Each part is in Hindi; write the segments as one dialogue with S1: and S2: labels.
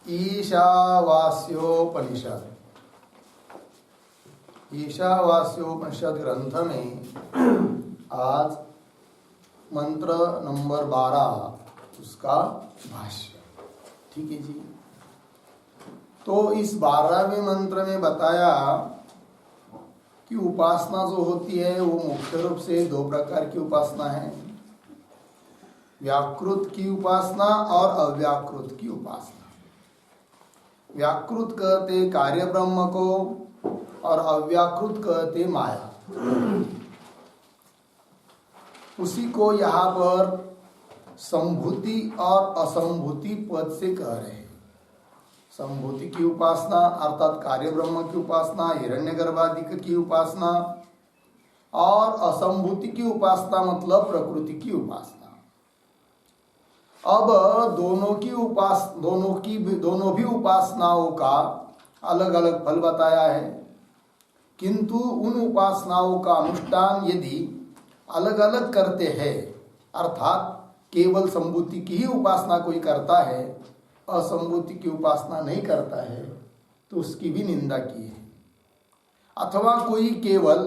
S1: ईशावास्योपनिषद। ईशावास्योपनिषद ग्रंथ में आज मंत्र नंबर 12 उसका भाष्य। ठीक है जी। तो इस 12वें मंत्र में बताया कि उपासना जो होती है वो मुख्य रूप से दो प्रकार की उपासना है, व्याकृत की उपासना और अव्याकृत की उपासना। व्याकृत कहते कार्य ब्रह्म को और अव्याकृत कहते माया। उसी को यहाँ पर संभूति और असंभूति पद से कह रहे हैं। संभूति की उपासना अर्थात कार्य ब्रह्म की उपासना, हिरण्यगर्भादि की उपासना, और असंभूति की उपासना मतलब प्रकृति की उपासना। अब दोनों भी उपासनाओं का अलग अलग फल बताया है, किंतु उन उपासनाओं का अनुष्ठान यदि अलग अलग करते हैं, अर्थात केवल संभूति की ही उपासना कोई करता है, असंभूति की उपासना नहीं करता है, तो उसकी भी निंदा की है। अथवा कोई केवल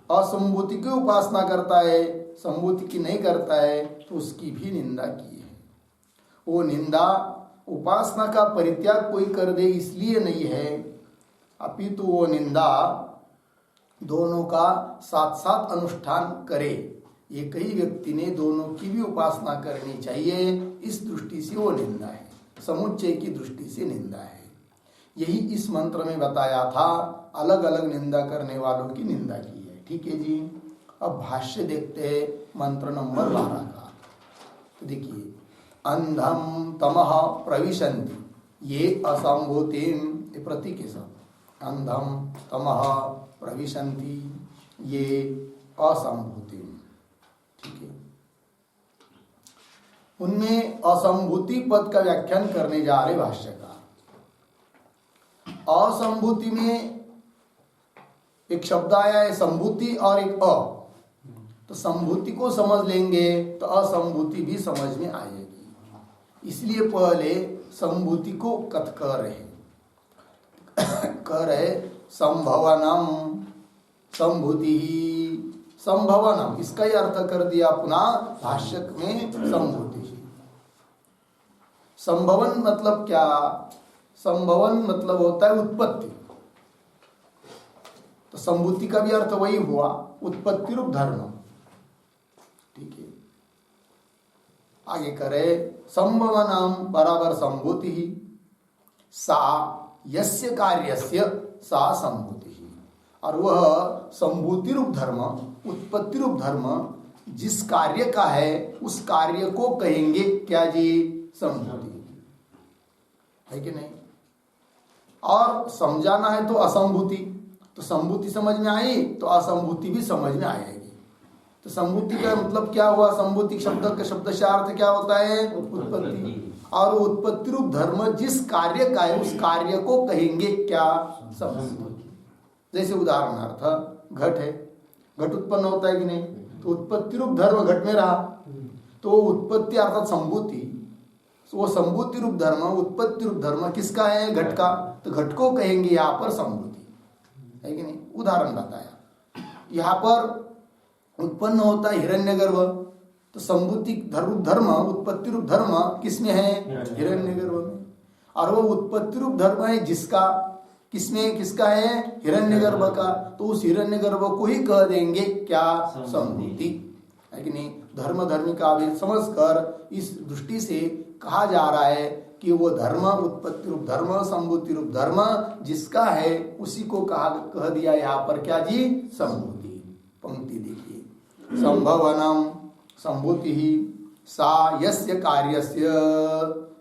S1: असंभूति की उपासना करता है, संभूति की नहीं करता है, तो उसकी भी निंदा की है। वो निंदा उपासना का परित्याग कोई कर दे इसलिए नहीं है, अपितु वो निंदा दोनों का साथ साथ अनुष्ठान करे। एक ही व्यक्ति ने दोनों की भी उपासना करनी चाहिए, इस दृष्टि से वो निंदा है, समुच्चय की दृष्टि से निंदा है। यही इस मंत्र में बताया था, अलग अलग निंदा करने वालों की निंदा की है। ठीक है जी। अब भाष्य देखते हैं मंत्र नंबर 12 का। तो देखिए, अंधम तमः प्रविशन्ति ये असंभूतिम, ये प्रतीक है सब। अंधम तमः प्रविशन्ति ये असंभूतिम। ठीक है। उनमें असंभूति पद का व्याख्यान करने जा रहे भाष्यकार। असंभूति में एक शब्द आया है संभूति और एक अ, तो संभूति को समझ लेंगे तो असंभूति भी समझ में आएगी। इसलिए पहले संभूति को कथ कर रहे संभवनम, संभूति ही संभवनम, इसका ही अर्थ कर दिया पुनः भाष्य में संभूति। संभवन मतलब क्या? संभवन मतलब होता है उत्पत्ति। तो संभूति का भी अर्थ वही हुआ, उत्पत्ति रूप धर्म। ठीक है। आगे करे संभवनम बराबर संभूति ही, सा यस्य कार्यस्य सा संभूति ही। और वह संभूति रूप धर्म, उत्पत्ति रूप धर्म जिस कार्य का है उस कार्य को कहेंगे क्या जी? संभूति। है कि नहीं? और समझाना है तो असंभूति, तो संभूति समझ में आई तो असंभूति भी समझ में आएगी। तो संभूति का मतलब क्या हुआ? संभूति शब्द का शब्दशार्थ क्या होता है? उत्पत्ति। और उत्पत्ति रूप धर्म जिस कार्य का है उस कार्य को कहेंगे क्या? संभूति। जैसे उदाहरणार्थ घट है, घट उत्पन्न होता है कि नहीं? तो उत्पत्ति रूप धर्म घट में रहा, तो उत्पत्ति अर्थात संभूति, वो संभूति रूप धर्म, उत्पत्ति रूप धर्म किसका है? घट का। तो घट को कहेंगे यहाँ पर संभूति। है कि नहीं? उदाहरण बताया। यहाँ पर उत्पन्न होता है हिरण्यगर्भ, तो संभूति धर्म, उत्पत्ति रूप धर्म किसमें है? हिरण्यगर्भ में। और वो उत्पत्ति रूप धर्म है जिसका, किसमें, किसका है? हिरण्यगर्भ का। तो उस हिरण्यगर्भ को ही कह देंगे क्या? संभूति। है कि नहीं? धर्म धर्मी का भी समझकर इस दृष्टि से कहा जा रहा है कि वो धर्म, उत्पत्ति रूप धर्म, संभूति रूप धर्म जिसका है उसी को कह दिया यहाँ पर क्या जी? संभूति। पंक्ति देखिए, संभवनम संभूति ही, सा यस्य कार्यस्य,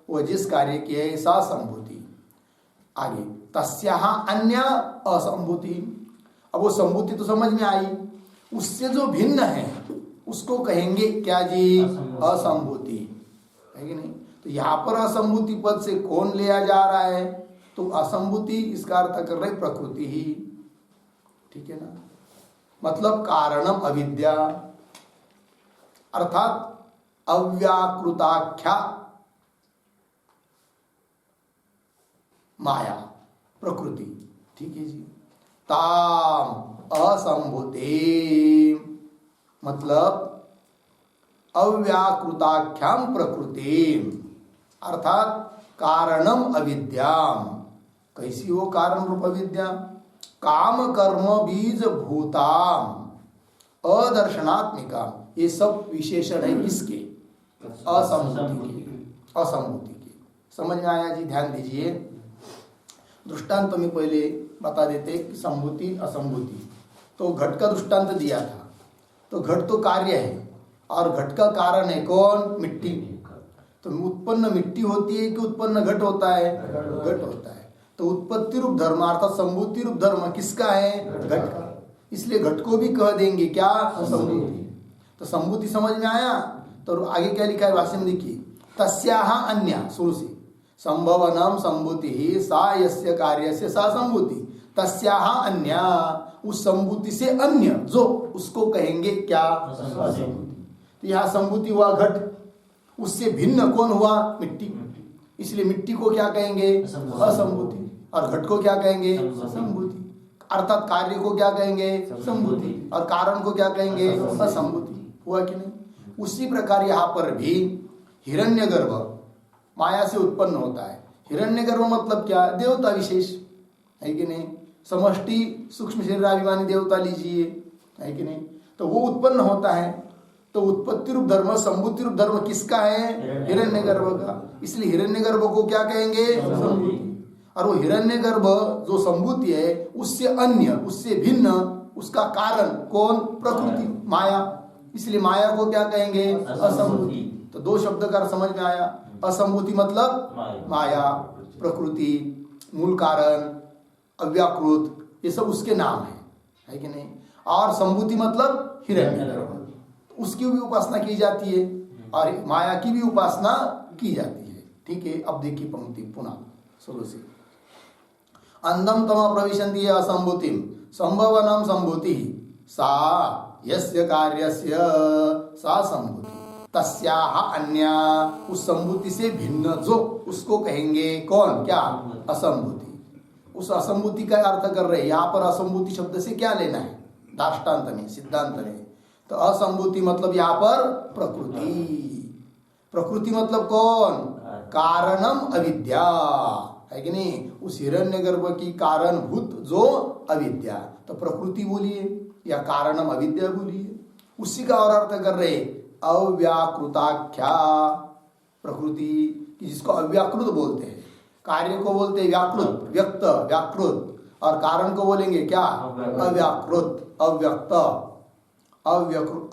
S1: वो जिस कार्य की है सा संभूति। आगे तस्याः अन्य असंभूति। अब वो संभूति तो समझ में आई, उससे जो भिन्न है उसको कहेंगे क्या जी? असंभूति। है कि नहीं? तो यहाँ पर असंभूति पद से कौन लिया जा रहा है? तो असंभूति इसका अर्थ कर रहे प्रकृति ही। ठीक है ना? मतलब कारणम अविद्या, अर्थात अव्याकृताख्या माया प्रकृति, ठीक है जी। ताम असंभूते मतलब अव्याकृताख्याम प्रकृति अर्थात कारणम अविद्याम। कैसी हो कारण रूप अविद्या? काम कर्म बीज भूताम अदर्शनात्मिका। ये सब विशेषण है किसके? असंभूति के। असंभूति के समझ में आया जी? ध्यान दीजिए, दृष्टांत में पहले बता देते कि संभूति असंभूति। तो घट का दृष्टांत दिया था। तो घट तो कार्य है और घट का कारण है कौन? मिट्टी। तो उत्पन्न मिट्टी होती है कि उत्पन्न घट होता है? घट होता है। तो उत्पत्ति रूप धर्म अर्थात संभूति रूप धर्म किसका है? घट का। इसलिए घट को भी कह देंगे क्या? संभूति। तो संभूति समझ में आया? तो आगे क्या लिखा है भाष्य में देखिए, तस्याह अन्य शुरू से संभवनम संभूति ही सा यस्य कार्यस्य सा संभूति तस्याह अन्य, उस संभूति से अन्य जो उसको कहेंगे क्या? असंभूति। तो यहाँ संभूति हुआ घट, उससे भिन्न कौन हुआ? मिट्टी। इसलिए मिट्टी को क्या कहेंगे? असंभूति। और घट को क्या कहेंगे? संभूति। अर्थात कार्य को क्या कहेंगे? संभूति। और कारण को क्या कहेंगे? असंभूति। हुआ कि नहीं? उसी प्रकार यहाँ पर भी हिरण्यगर्भ माया से उत्पन्न होता है। हिरण्यगर्भ मतलब क्या? देवता विशेष है कि नहीं? समष्टि सूक्ष्म शरीराभिमानी देवता लीजिए, है कि नहीं? तो वो उत्पन्न होता है। तो उत्पत्ति रूप धर्म संभूति रूप धर्म किसका है? हिरण्यगर्भ का। इसलिए हिरण्यगर्भ को क्या कहेंगे? संभूति। और वो हिरण्यगर्भ जो संभूति है उससे अन्य, उससे भिन्न, उसका कारण कौन? प्रकृति, माया। इसलिए माया को क्या कहेंगे? असंभूति। तो दो शब्द का समझ में आया। असंभूति मतलब माया, प्रकृति, मूल कारण, अव्याकृत, ये सब उसके नाम है कि नहीं? और संभूति मतलब हिरण्यगर्भ, उसकी भी उपासना की जाती है और माया की भी उपासना की जाती है। ठीक है, अब देखिए पंक्ति पुनः शुरू से। अंधम तम प्रविशन्ति असंभूतिम संभवनम संभूति सा यस्य कार्यस्य सा संभूति तस्याह अन्य, उस संभूति से भिन्न जो उसको कहेंगे कौन? क्या? असंभूति। उस असंभूति का अर्थ कर रहे हैं यहाँ पर। असंभूति शब्द से क्या लेना है? दाष्टान्त में, सिद्धांत में। तो असंभूति मतलब यहाँ पर प्रकृति। प्रकृति मतलब कौन? कारणम अविद्या, है कि नहीं? उस हिरण्यगर्भ की कारणभूत जो अविद्या, तो प्रकृति बोलिए या कारणम अविद्या बोलिए, उसी का और अर्थ कर रहे अव्याकृताख्या प्रकृति, जिसको अव्याकृत बोलते हैं। कार्य को बोलते हैं व्याकृत, व्यक्त, व्याकृत, और कारण को बोलेंगे क्या? अव्याकृत, अव्यक्त,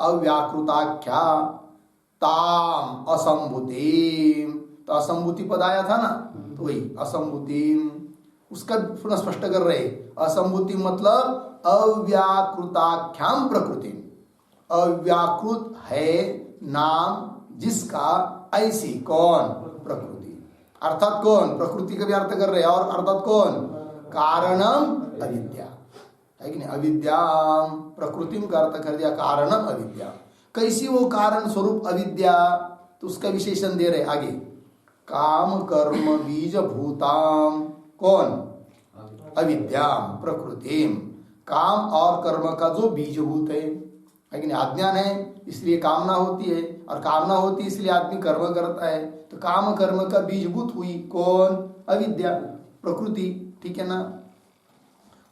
S1: अव्याकृताख्या ताम असंभूति। तो असंभूति पद आया था ना, तो वही असंभूति उसका पुनः स्पष्ट कर रहे। असंभूति मतलब अव्याकृताख्याम प्रकृति। अव्याकृत है नाम जिसका, ऐसी कौन? प्रकृति। अर्थात कौन? प्रकृति का भी अर्थ कर रहे और अर्थात कौन? कारणम अविद्या, है कि नहीं? अविद्या प्रकृतिम का अर्थ कर दिया कारणम अविद्या। कैसी वो कारण स्वरूप अविद्या? तो उसका विशेषण दे रहे आगे। काम कर्म बीज भूताम कौन? अविद्याम प्रकृतिम। काम और कर्म का जो बीजभूत है कि नहीं? अज्ञान है इसलिए कामना होती है, और कामना होती है इसलिए आदमी कर्म करता है। तो काम कर्म का बीजभूत हुई कौन? अविद्या, प्रकृति। ठीक है ना?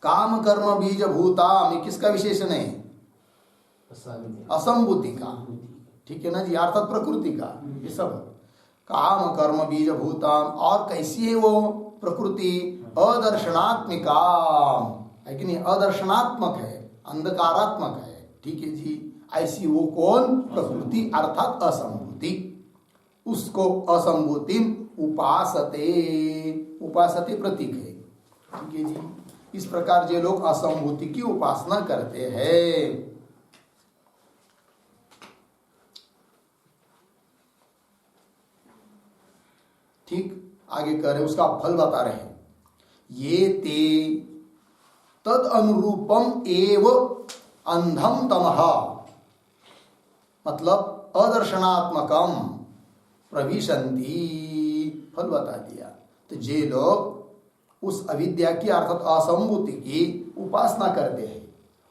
S1: काम कर्म बीज भूताम, ये किसका विशेषण है? असंभूति का। ठीक है ना जी? अर्थात प्रकृति का। ये सब काम कर्म बीज भूताम। और कैसी है वो प्रकृति? अदर्शनात्मिका, है कि नहीं? अदर्शनात्मक है, अंधकारात्मक है। ठीक है जी? ऐसी वो कौन? प्रकृति अर्थात असंभूति। उसको असंभूति उपासते, उपासते प्रतीक है। ठीक है जी? इस प्रकार जो लोग असंभूति की उपासना करते हैं, ठीक आगे कह रहे, उसका फल बता रहे हैं। ये ते तद अनुरूपम एव अंधम तमः, मतलब अदर्शनात्मकम प्रविशन्ति, फल बता दिया। तो जे लोग उस अविद्या की अर्थात असंभूति की उपासना करते हैं,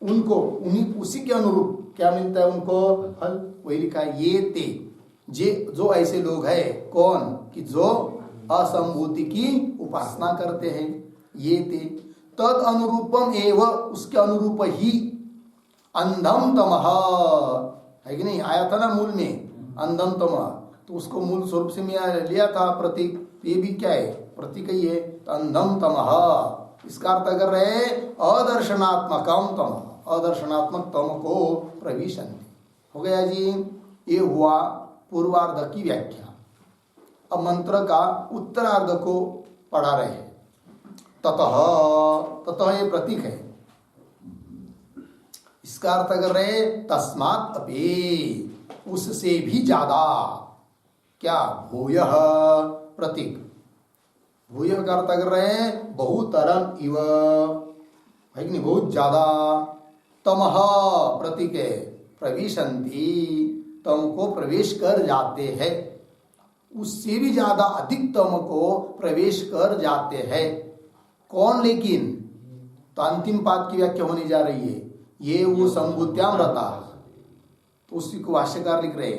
S1: उनको उन्हीं उसी के अनुरूप क्या मिलता है उनको फल। वही लिखा है ये ते, जे जो ऐसे लोग हैं कौन कि जो असंभूति की उपासना करते हैं। ये ते तद अनुरूपम एव, उसके अनुरूप ही अंधम तमः है कि नहीं, आया था ना मूल में अंधम तमः, तो उसको मूल स्वरूप से मैं लिया था प्रतीक, ये भी क्या है प्रतीक ही है। तो अंधम तमः इसका अर्थ कर रहे अदर्शनात्मकम तमः, अदर्शनात्मक तम को प्रविशन्ति। हो गया जी, ये हुआ पूर्वार्ध की व्याख्या। अब मंत्र का उत्तरार्ध को पढ़ा रहे हैं। ततः, ततः ये प्रतीक है, इसका अर्थ कर रहे तस्मात् अपि, उससे भी ज्यादा, क्या भूयः प्रतीक, भूयः का अर्थ कर रहे हैं बहुतरम इव, है कि नहीं, बहुत ज्यादा। तमः प्रतीक है प्रविशन्ति, तम को प्रवेश कर जाते हैं, उससे भी ज्यादा अधिक तम को प्रवेश कर जाते हैं। कौन लेकिन, तो अंतिम पाद की व्याख्या होने जा रही है, ये वो संभूत्याम रहता, तो उसी को भाष्यकार लिख रहे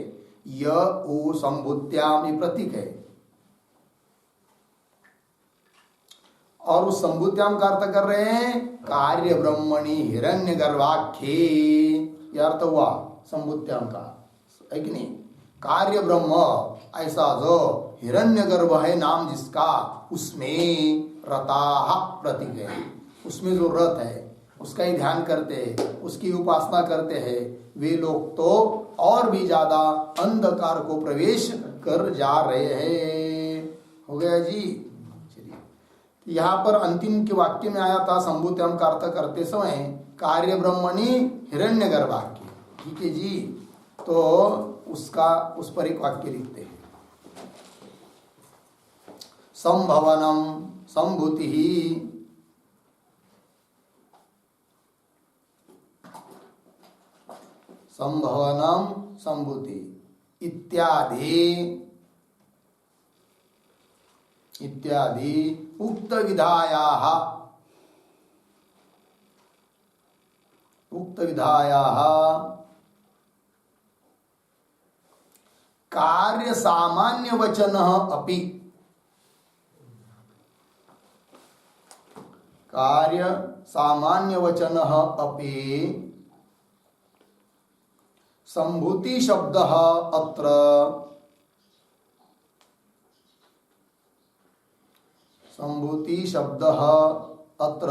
S1: य ओ संभूत्याम, ये प्रतीक है। और उस संभूत्याम का अर्थ कर रहे हैं कार्य ब्रह्मणि हिरण्य गर्भाख्ये, यह अर्थ हुआ संभूत्याम का, है कि नहीं। कार्य ब्रह्म ऐसा जो हिरण्य गर्भ है नाम जिसका, उसमें रताः प्रतीक है, उसमें जो रत है उसका ही ध्यान करते हैं, उसकी उपासना करते हैं, वे लोग तो और भी ज्यादा अंधकार को प्रवेश कर जा रहे हैं। हो गया जी। चलिए यहाँ पर अंतिम के वाक्य में आया था संभूत्याम का अर्थ करते समय कार्य ब्रह्मणि हिरण्य गर्भाख्य, ठीक है जी। तो उसका उस पर एक वाक्य लिखते हैं, संभवनम संभूति ही संभवनम संभूति इत्यादि इत्यादि उक्त विधायाः कार्य सामान्य वचन अपि, कार्य सामान्य वचन अपि संभूति शब्द अत्र संभूति शब्द अत्र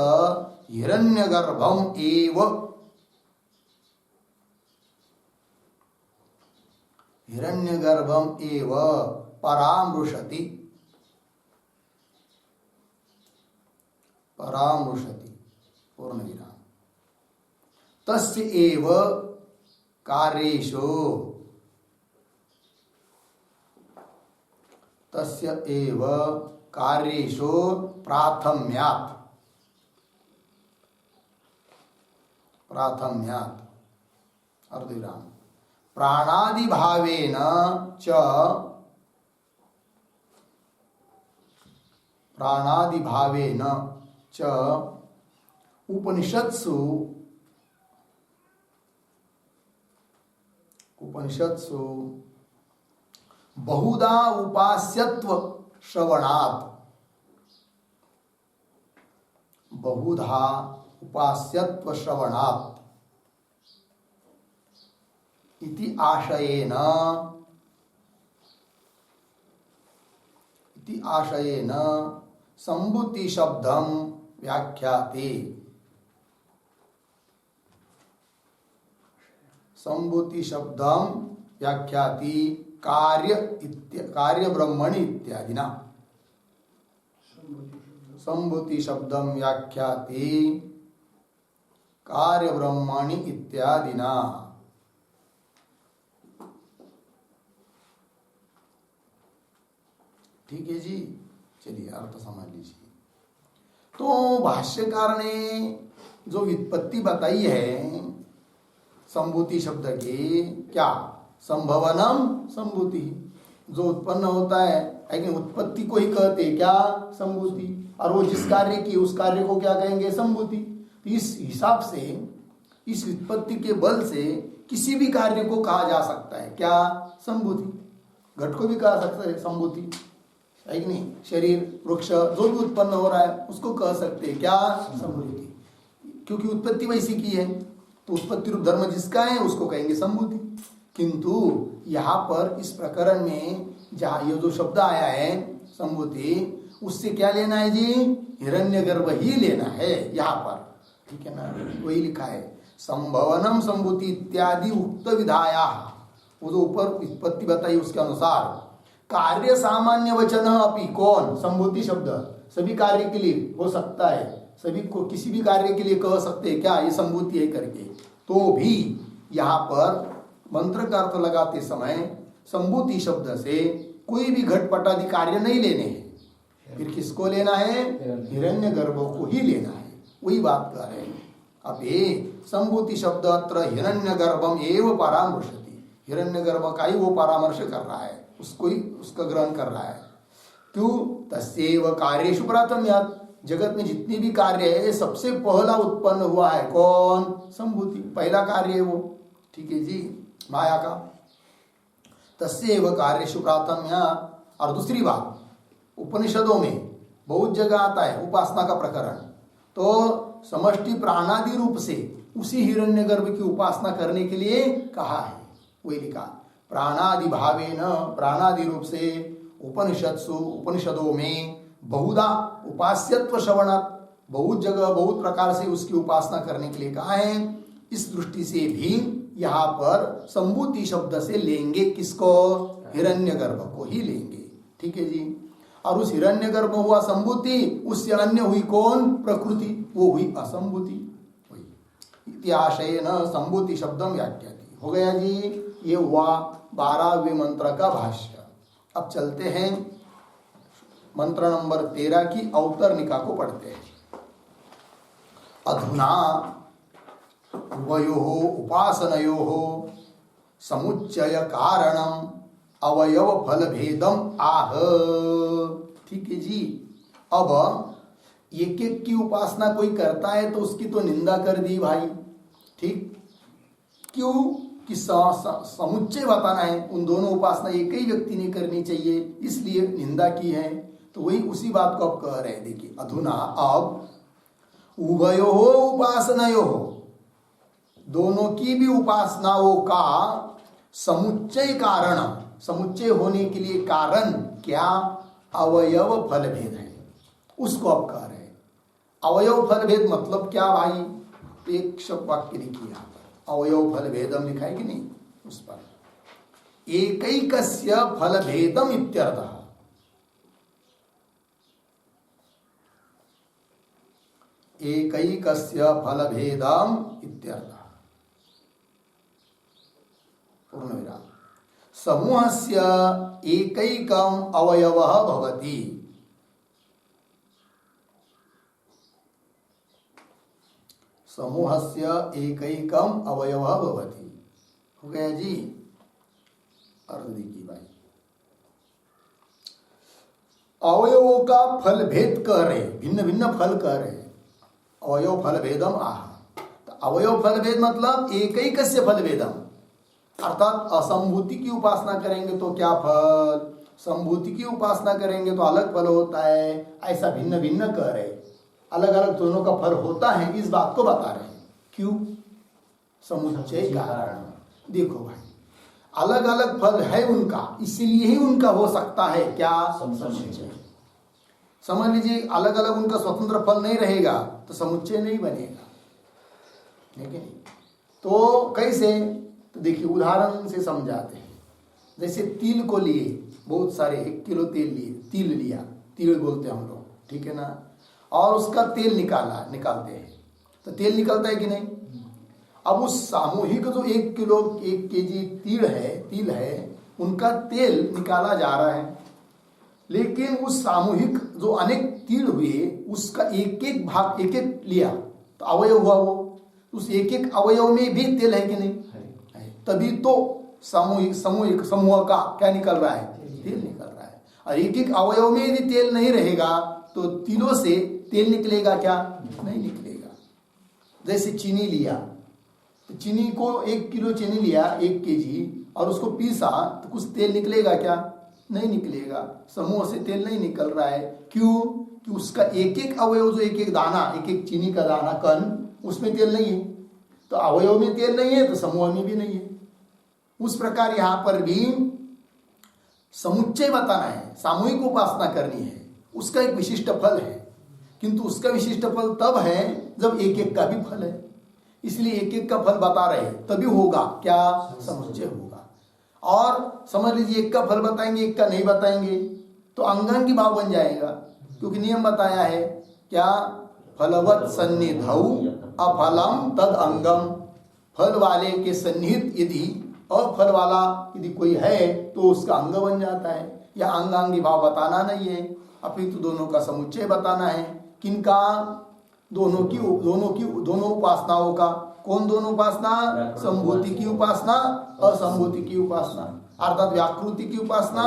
S1: हिरण्यगर्भम एव, हिरण्यगर्भम एव परामृशति, परामृशति पूर्ण विराम, तस्य एव कार्येषु, तस्य एव कार्येषु प्राथम्यात्, प्राथम्यात् अर्धविराम, प्राणादि भावेन च, प्राणादि भावेन च उपनिषत्सु, उपनिषत्सु बहुधा उपास्यत्व श्रवणात्, बहुधा उपास्यत्व श्रवणात् इति आशयेन, इति आशयेन संभूति शब्दं व्याख्याते, संभूति शब्दं व्याख्याति कार्य ब्रह्मणि इत्यादिना, संभूति शब्दं व्याख्याति कार्य ब्रह्मणि इत्यादिना। ठीक है जी। चलिए अर्थ समझ लीजिए। तो भाष्यकार ने जो व्युत्पत्ति बताई है संभूति शब्द की, क्या संभवनम संभूति, जो उत्पन्न होता है कि उत्पत्ति को ही कहते हैं क्या, संभूति, और वो जिस कार्य की उस कार्य को क्या कहेंगे, संभूति। तो इस हिसाब से इस उत्पत्ति के बल से किसी भी कार्य को कहा जा सकता है क्या, संभूति। घट को भी कहा सकता है संभूति, है कि नहीं। शरीर, वृक्ष जो भी उत्पन्न हो रहा है उसको कह सकते हैं क्या, संभूति, क्योंकि उत्पत्ति वैसी की है। तो उत्पत्ति रूप धर्म जिसका है उसको कहेंगे संभूति। किंतु यहाँ पर इस प्रकरण में जहाँ ये जो शब्द आया है संभूति, उससे क्या लेना है जी, हिरण्यगर्भ ही लेना है यहाँ पर, ठीक है ना। वही लिखा है संभवनम संभूति इत्यादि उक्त विधाया, वो जो ऊपर उत्पत्ति बताई उसके अनुसार कार्य सामान्य वचन अपि, कौन, संभूति शब्द सभी कार्य के लिए हो सकता है, सभी को किसी भी कार्य के लिए कह सकते हैं क्या, ये संभूति है करके। तो भी यहाँ पर मंत्र का अर्थ लगाते समय संभूति शब्द से कोई भी घटपट आदि कार्य नहीं लेने हैं, फिर किसको लेना है, हिरण्यगर्भ को ही लेना है। वही बात कर रहे हैं। अब ये संभूति शब्द अत्र हिरण्यगर्भम एव परामर्शति, हिरण्यगर्भ का ही वो परामर्श कर रहा है, उसको ही उसका ग्रहण कर रहा है। क्यों, तस्यैव कार्येषु प्राथम्यात्, जगत में जितनी भी कार्य है सबसे पहला उत्पन्न हुआ है कौन, संभूति, पहला कार्य है वो, ठीक है जी, माया का। तस्यैव कार्येषु प्राथम्यात्। और दूसरी बात, उपनिषदों में बहुत जगह आता है उपासना का प्रकरण, तो समष्टि प्राणादि रूप से उसी हिरण्यगर्भ की उपासना करने के लिए कहा है। वही लिखा प्राणादि भावेन, प्राणादि रूप से उपनिषत्सु, उपनिषदों में बहुधा उपास्यत्व श्रवणात्, बहुत जगह बहुत प्रकार से उसकी उपासना करने के लिए कहा है। इस दृष्टि से भी यहाँ पर संभूति शब्द से लेंगे किसको, हिरण्यगर्भ को ही लेंगे, ठीक है जी। और उस हिरण्यगर्भ हुआ संभूति, उससे अन्य हुई कौन, प्रकृति, वो हुई असंभूति। इत्याशय न संभूति शब्दम व्याख्याति। हो गया जी, ये हुआ 12वें मंत्र का भाष्य। अब चलते हैं मंत्र नंबर 13 की अवतरणिका को पढ़ते हैं। अधुना उभयोः उपासनयोः समुच्चय कारणम अवयव फल भेदम आह, ठीक है जी। अब एक एक की उपासना कोई करता है तो उसकी तो निंदा कर दी भाई, ठीक, क्यों कि समुच्चय बताना है, उन दोनों उपासना एक ही व्यक्ति ने करनी चाहिए, इसलिए निंदा की है। तो वही उसी बात को अब कह रहे हैं। देखिए अधुना, अब उभयोः उपासनयोः, दोनों की भी उपासनाओं का समुच्चय कारण, समुच्चय होने के लिए कारण क्या, अवयव फल भेद है, उसको अब कह रहे हैं। अवयव फल भेद मतलब क्या भाई, एक शब्द वाक्य लिखिए यहाँ पर, अवयव फल भेदम लिखा है कि नहीं, उस पर एकैकस्य फल भेदम इत्यर्थः, एकैकस्य फल भेदम इत्यर्थः, पूर्णविराम। समूहस्य एकैकम अवयवः भवति, समूहस्य एकैकम अवयवः भवति। हो गया जी, अर्थ देखिए भाई, अवयवों का फल भेद कह रहे, भिन्न भिन्न फल कह रहे, अवयव फल भेदम आह। तो अवयव फल भेद मतलब एकैकस्य फल भेदम, अर्थात असंभूति की उपासना करेंगे तो क्या फल, संभूति की उपासना करेंगे तो अलग फल होता है, ऐसा भिन्न भिन्न कह रहे, अलग अलग दोनों का फल होता है, इस बात को बता रहे हैं। क्यों, समुच्चय कारण। देखो भाई, अलग अलग फल है उनका, इसीलिए ही उनका हो सकता है क्या, समुच्चय। समझ लीजिए, अलग अलग उनका स्वतंत्र फल नहीं रहेगा तो समुच्चय नहीं बनेगा, ठीक है। तो कैसे, तो देखिए उदाहरण से समझाते हैं। जैसे तिल को लिए, बहुत सारे 1 किलो तेल लिए, तिल लिया, तिल बोलते हैं हम लोग, ठीक है ना, और उसका तेल निकालते हैं, तो तेल निकलता है कि नहीं। अब उस सामूहिक जो 1 किलो 1 केजी तिल है, उनका तेल निकाला जा रहा है, लेकिन उस सामूहिक जो अनेक तिल हुए उसका एक एक भाग एक एक लिया तो अवयव हुआ, वो उस एक एक अवयव में भी तेल है कि नहीं है, तभी तो समूह का क्या निकल रहा है? तेल निकल रहा है। और एक एक अवयव में यदि तेल नहीं रहेगा तो तिलों से तेल निकलेगा क्या? नहीं निकलेगा। जैसे चीनी लिया तो चीनी को 1 किलो चीनी लिया 1 केजी और उसको पीसा तो कुछ तेल निकलेगा क्या? नहीं निकलेगा। समूह से तेल नहीं निकल रहा है। क्यों? कि उसका एक एक अवयव, जो एक एक दाना, एक एक चीनी का दाना कण, उसमें तेल नहीं है। तो अवयव में तेल नहीं है तो समूह में भी नहीं है। उस प्रकार यहां पर भी समुच्चय बताना है, सामूहिक उपासना करनी है, उसका एक विशिष्ट फल है। किंतु उसका विशिष्ट फल तब है जब एक एक का भी फल है। इसलिए एक एक का फल बता रहे तभी होगा क्या? समुच्चय होगा। और समझ लीजिए एक का फल बताएंगे एक का नहीं बताएंगे तो अंगांगी भाव बन जाएगा। क्योंकि नियम बताया है क्या? फलवत सन्निधौ अफलम तद अंगम। फल वाले के सन्निहित यदि अफल वाला यदि कोई है तो उसका अंग बन जाता है। या अंगांगी भाव बताना नहीं है, अपितु दोनों का समुच्चय बताना है। किनका? दोनों उपासनाओं का। कौन दोनों उपासना? संभूति की उपासना, असंभूति की उपासना। अर्थात व्याकृति की उपासना,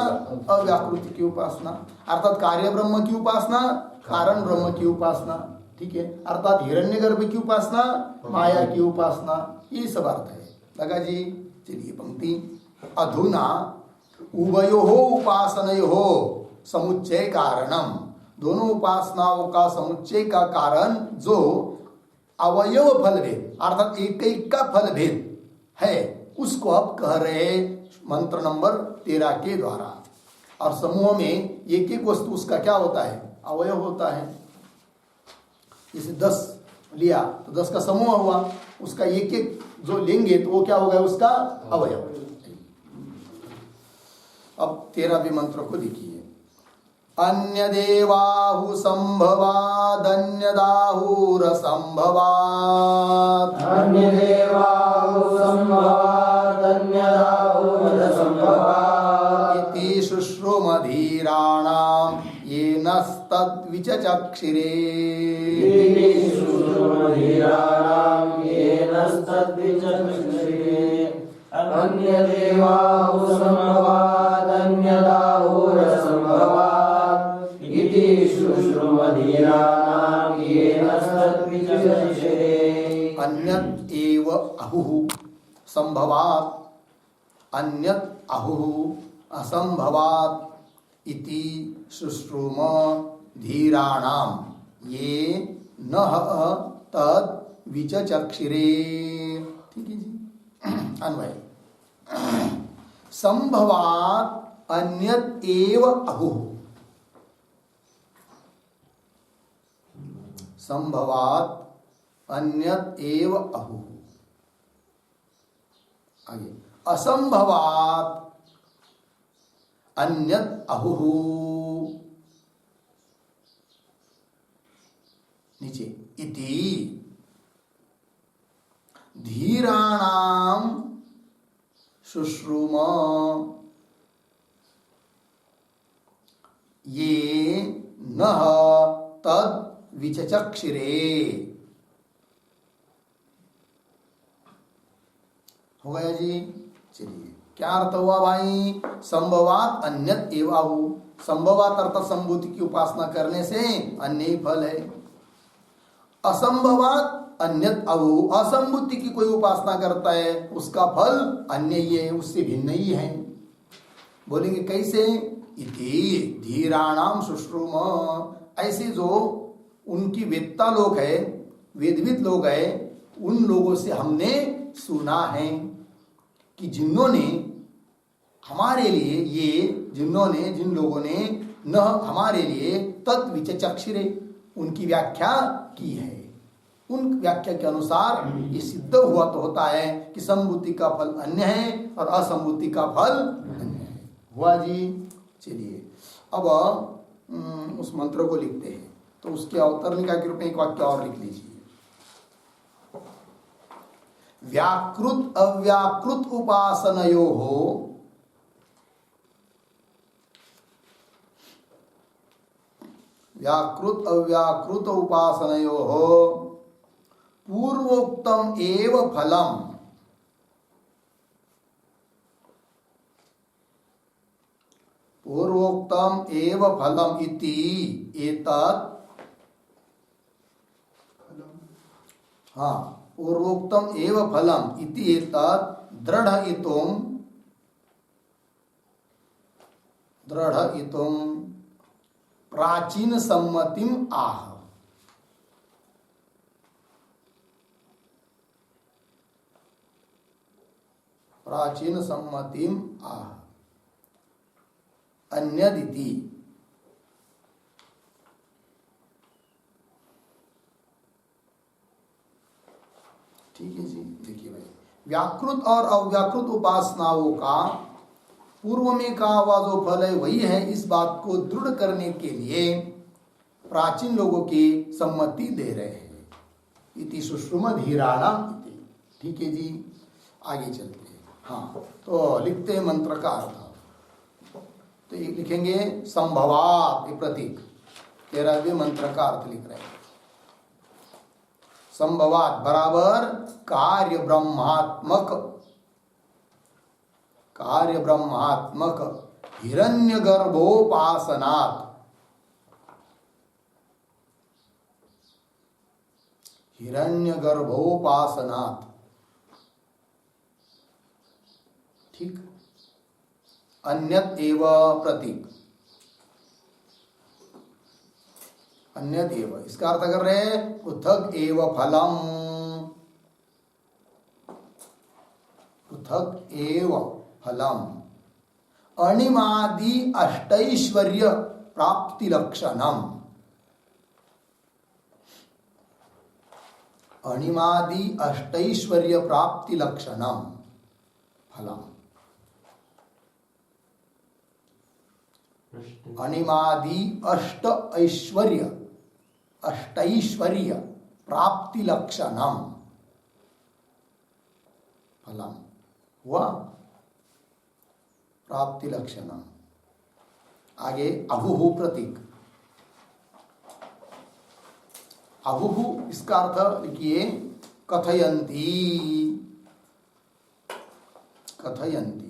S1: अव्याकृति की उपासना। अर्थात कार्य ब्रह्म की उपासना, कारण ब्रह्म की उपासना। ठीक है। अर्थात हिरण्यगर्भ की उपासना, माया की उपासना। ये सब अर्थ है। लगा जी? चलिए पंक्ति। अधुना उभयोः उपासनयोः समुच्चय कारणम। दोनों उपासनाओं का समुच्चय का कारण जो अवयव फल भेद अर्थात एक एक का फल भेद है उसको अब कह रहे मंत्र नंबर 13 के द्वारा। और समूह में एक एक वस्तु उसका क्या होता है? अवयव होता है। जैसे 10 लिया तो 10 का समूह हुआ, उसका एक एक जो लेंगे तो वो क्या होगा? उसका अवयव। अब 13वें मंत्र को देखिए। अन्य देवाहु संभवाद अन्यदाहुर संभवात।
S2: अन्य देवाहु संभवाद अन्यदाहुर संभवात।
S1: इति शुश्रुमधीराणां येनस्तद्विचचक्षिरे।
S2: इति शुश्रुमधीराणां येनस्तद्विचक्षिरे। अन्य देवाहु संभवाद अन्यदाहुर संभवात। इति शुश्रुमधीराणां येनस्तद्विचक्षिरे।
S1: अन्यत् एव अहुः संभवात् अन्यत् अहुः असंभवात् इति शुश्रुम धीराणां ये नः तद् विचचक्षिरे। ठीक है जी। अन्वय। संभवात् अन्यत् एव अहुः। संभवात् अन्यत् एव अहुः। आगे असंभवात् अन्यत् अहुः। नीचे इति धीराणां शुश्रुम ये नः तद् विचचक्षिरे। हो गया जी। चलिए क्या अर्थ हुआ भाई? संभवात अन्यत एवाहु। संभवात अर्थात संभूति की उपासना करने से अन्य ही फल है। असंभवात अन्यत अहु। असंभूति की कोई उपासना करता है उसका फल अन्य ही है, उससे भिन्न ही है। बोलेंगे कैसे? इति धीराणाम शुश्रुम। ऐसे जो उनकी वेदता लोग है, वेदविद लोग है, उन लोगों से हमने सुना है कि जिन्होंने हमारे लिए जिन लोगों ने न हमारे लिए तत्विचक्षिरे उनकी व्याख्या की है। उन व्याख्या के अनुसार ये सिद्ध हुआ तो होता है कि संभूति का फल अन्य है और असंभूति का फल अन्य है। हुआ जी। चलिए अब उस मंत्र को लिखते हैं। तो उसके अवतरणिका के रूप में एक वाक्य और लिख लीजिए। व्याकृत अव्याकृत उपासनयोः व्याकृत अव्याकृत उपासनयोः पूर्वोक्तम एव फलम पूर्वोक्तम एव फलम इति एतत् हाँ पूर्वोक्तम एव फलम इति एतत् दृढ़ इतुम प्राचीन सम्मतिम आह। प्राचीन सम्मतिम आह अन्यदिति। ठीक है जी, देखिए भाई, व्याकृत और अव्याकृत उपासनाओं का पूर्व में कहा हुआ जो फल है वही है, इस बात को दृढ़ करने के लिए प्राचीन लोगों की सम्मति दे रहे हैं। इति सुश्रुमधीराणा इति। ठीक है जी, आगे चलते हैं। हाँ, तो लिखते हैं मंत्र का अर्थ। तो ये लिखेंगे संभवात, ये प्रतीक 13वें मंत्र का अर्थ लिख रहे हैं। संभवात बराबर कार्य ब्रह्मात्मक हिरण्यगर्भोपासनात्। ठीक, अन्यत एव प्रतीक, अन्यत एव, इसका अर्थ कर रहे हैं पृथक एव फलम, पृथक एव फलम अणिमादि अष्टैश्वर्य प्राप्ति लक्षणम। अणिमादि अष्टैश्वर्य प्राप्ति लक्षणम फलम। अणिमादि अष्टैश्वर्य प्राप्ति लक्षणम फलम हुआ, प्राप्ति लक्षणम। आगे अभुहु प्रतीक, अभुहु इसका अर्थ लिखिए कथयन्ति, कथयन्ति।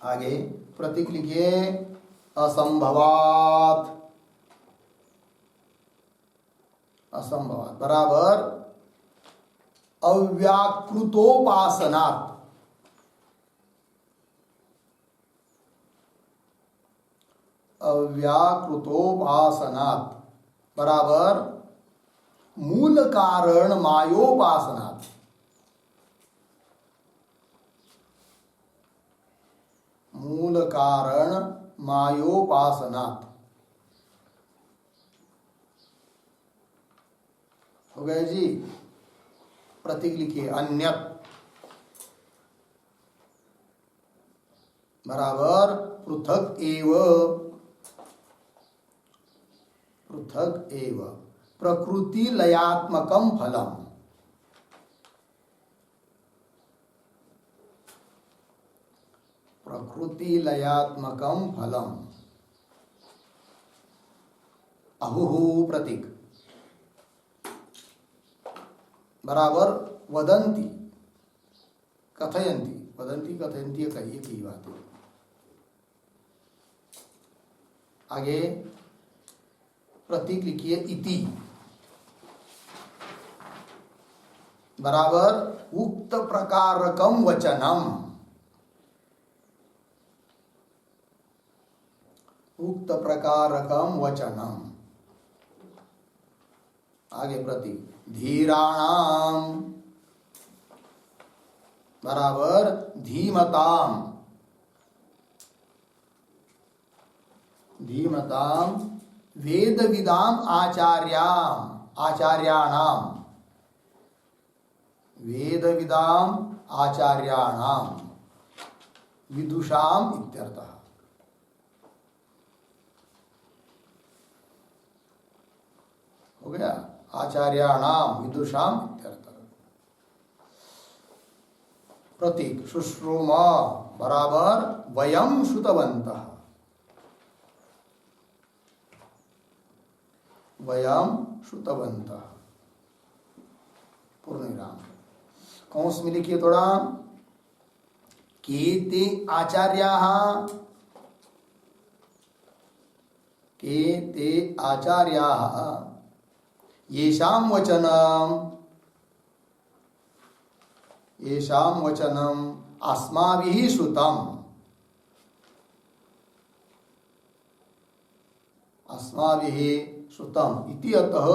S1: आगे प्रतीक लिखिए असंभवात, असंभवात बराबर अव्याकृतोपासनात्। अव्याकृतोपासनात् बराबर मूल कारण मायोपासनात्। मूल कारण मायोपासनात् हो गए जी। प्रतीक लिखिए अन्यत बराबर पृथक एव, पृथक एव प्रकृति लयात्मकम फलम। प्रकृति लयात्मकम फलम अहुहु प्रतीक बराबर वदंती कथयंती, वदंती कथयंती कहिए की बात है। आगे प्रतीक लिखिए इति बराबर उक्त प्रकारकम वचनम। उक्त प्रकारकम वचनम। आगे प्रतीक धीराणाम बराबर धीमताम, धीमताम वेद विदाम आचार्याम, आचार्याणाम, वेद विदाम आचार्याणाम विदुषाम इत्यर्थः। हो गया, आचार्याणाम विदुषाम इत्यर्थः। प्रतीक शुश्रूम बराबर वयम श्रुतवन्तः, वयम श्रुतवन्तः पूर्ण विराम। कौंस में लिखिए थोड़ा के ते आचार्याः येषां वचनम् अस्माभिः श्रुतम् इति अतः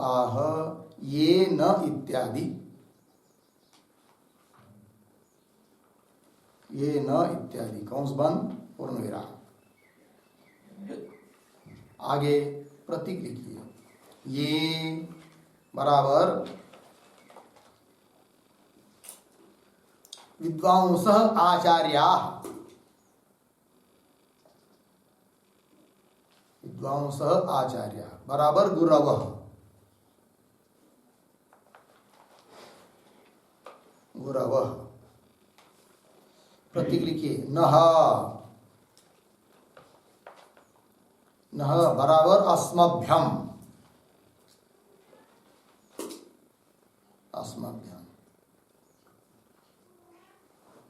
S1: आह ये न इत्यादि कंस बंद पूर्ण विराम। आगे प्रतीक लिखिए। ये बराबर विद्वांसः आचार्याः, बराबर गुरवः, प्रतीक लिखिए। नः बराबर अस्मभ्यम,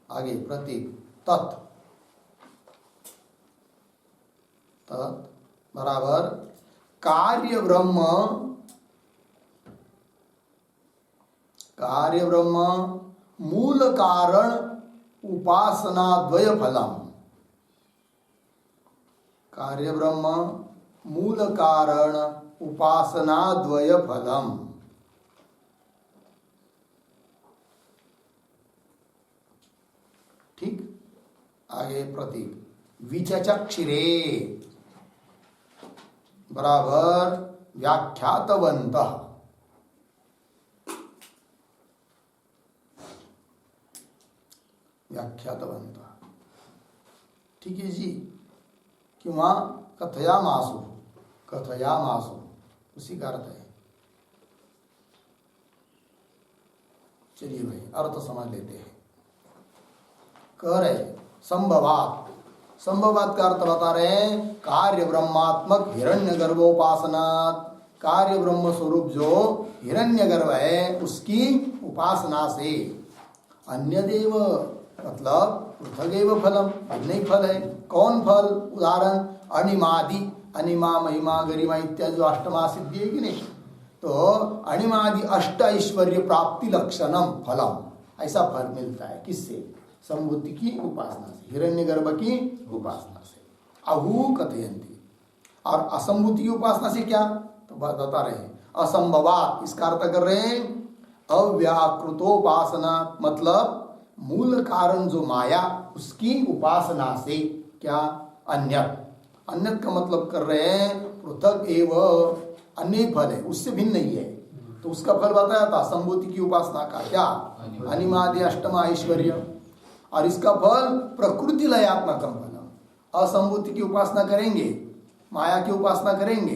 S1: आगे प्रतीक तत् बराबर कार्य ब्रह्म मूल कारण उपासना द्वय फलम। कार्य ब्रह्म मूल कारण उपासना द्वय फलम। ठीक। आगे प्रतीक विचचक्षिरे बराबर व्याख्यातवन्तः, ठीक है जी। किंवा कथयामासु उसी का अर्थ है। चलिए भाई अर्थ समझ लेते हैं। कह रहे संभवात का अर्थ बता रहे हैं कार्य ब्रह्मात्मक हिरण्यगर्भोपासनात्, कार्य ब्रह्म स्वरूप जो हिरण्यगर्भ है उसकी उपासना से। अन्य देव मतलब पृथगेव फलम, अन्य फल है। कौन फल? उदाहरण अणिमादि, अनिमा महिमा गरिमा इत्यादि जो अष्टमा सिद्धि है कि नहीं, तो अणिमादि अष्ट ऐश्वर्य प्राप्ति लक्षणम फलम, ऐसा फल मिलता है। किससे? संभूति की उपासना से, हिरण्यगर्भ की उपासना से। अहू कथयन्ति। और असंभूति की उपासना से क्या? तो बता रहे हैं असंभवात, इसका अर्थ कर रहे हैं अव्याकृतोपासना, मतलब मूल कारण जो माया उसकी उपासना से। क्या? अन्यत का मतलब कर रहे हैं पृथक एवं अन्य फल है, उससे भिन्न नहीं है। तो उसका फल बताया था संभूति की उपासना का। क्या? अनिमादि अष्टमा ऐश्वर्य। और इसका फल प्रकृति लयात्मकम फलम। असंभूति की उपासना करेंगे, माया की उपासना करेंगे,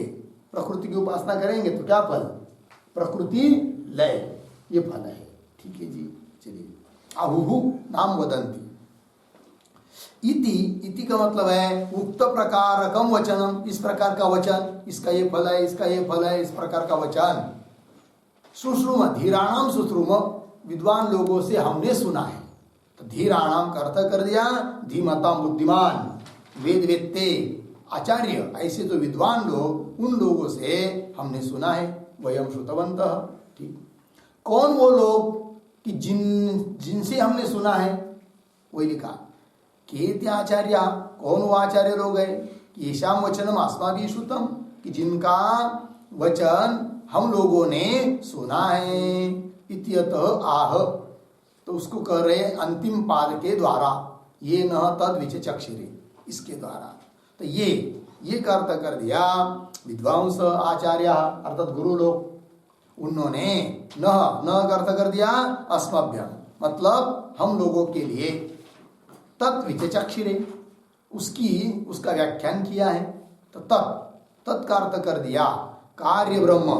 S1: प्रकृति की उपासना करेंगे तो क्या फल? प्रकृति लय, ये फल है। ठीक है जी। चलिए अहुहु नाम वदंती। इति का मतलब है उक्त प्रकारकम वचनम, इस प्रकार का वचन, इसका ये फल है, इसका ये फल है, इस प्रकार का वचन। सुश्रुम, धीराणाम सुश्रुम, विद्वान लोगों से हमने सुना है। तो धीराणाम का अर्थ कर दिया धीमता, बुद्धिमान, वेदवेत्ते, आचार्य, ऐसे तो विद्वान लोग, उन लोगों से हमने सुना है। वयम श्रुतवन्तः। ठीक। कौन वो लोग कि जिनसे हमने सुना है? वही लिखा केते आचार्य, कौन वो आचार्य लोग हैं? येषां वचनम अस्माभिः श्रुतम, कि जिनका वचन हम लोगों ने सुना है। इत्यतः आह, तो उसको कह रहे अंतिम पाद के द्वारा, ये न तद विचचक्षिरे, इसके द्वारा। तो ये का अर्थ कर दिया विद्वांस आचार्य अर्थात गुरु लोग, उन्होंने न का अर्थ कर दिया अस्मभ्यम, मतलब हम लोगों के लिए। तत्विचक्षिरे, उसका व्याख्यान किया है। तो तत् का अर्थ कर दिया कार्य ब्रह्म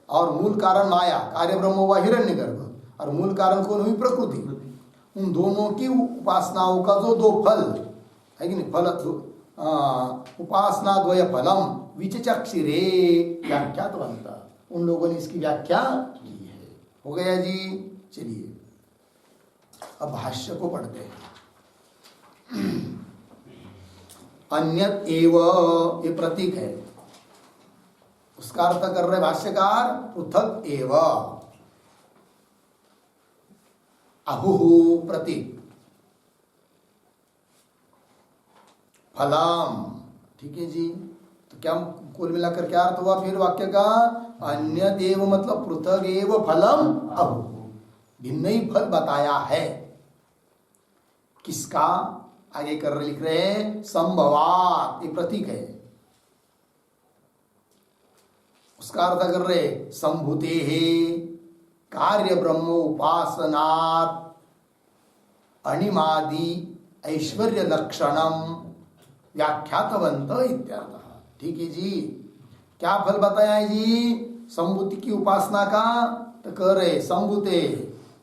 S1: और मूल कारण माया। कार्य ब्रह्म हुआ हिरण्यगर्भ और मूल कारण कौन हुई? प्रकृति। उन दोनों की उपासनाओं का जो दो फल है कि नहीं, फल उपासना द्वय फलम विचचक्षिरे व्याख्यातवन्तः, उन लोगों ने इसकी व्याख्या की है। हो गया जी। चलिए अब भाष्य को पढ़ते हैं। अन्यत एव ये प्रतीक है, उसका अर्थ कर रहे भाष्यकार पृथक एव। अहुहु प्रतीक, फलम, ठीक है जी। तो क्या कुल मिलाकर क्या अर्थ हुआ फिर वाक्य का? अन्य देव मतलब पृथक एव फलम अहु, भिन्न ही फल बताया है। किसका? आगे कर लिख रहे हैं संभवात, ये प्रतीक है। उसका अर्थ कर रहे संभूते है कार्य ब्रह्म उपासनात् अणिमादि ऐश्वर्य लक्षणम व्याख्यातवंत इत्यर्थ। ठीक है जी। क्या फल बताया है जी संभूति की उपासना का? तो कह रहे संभूते,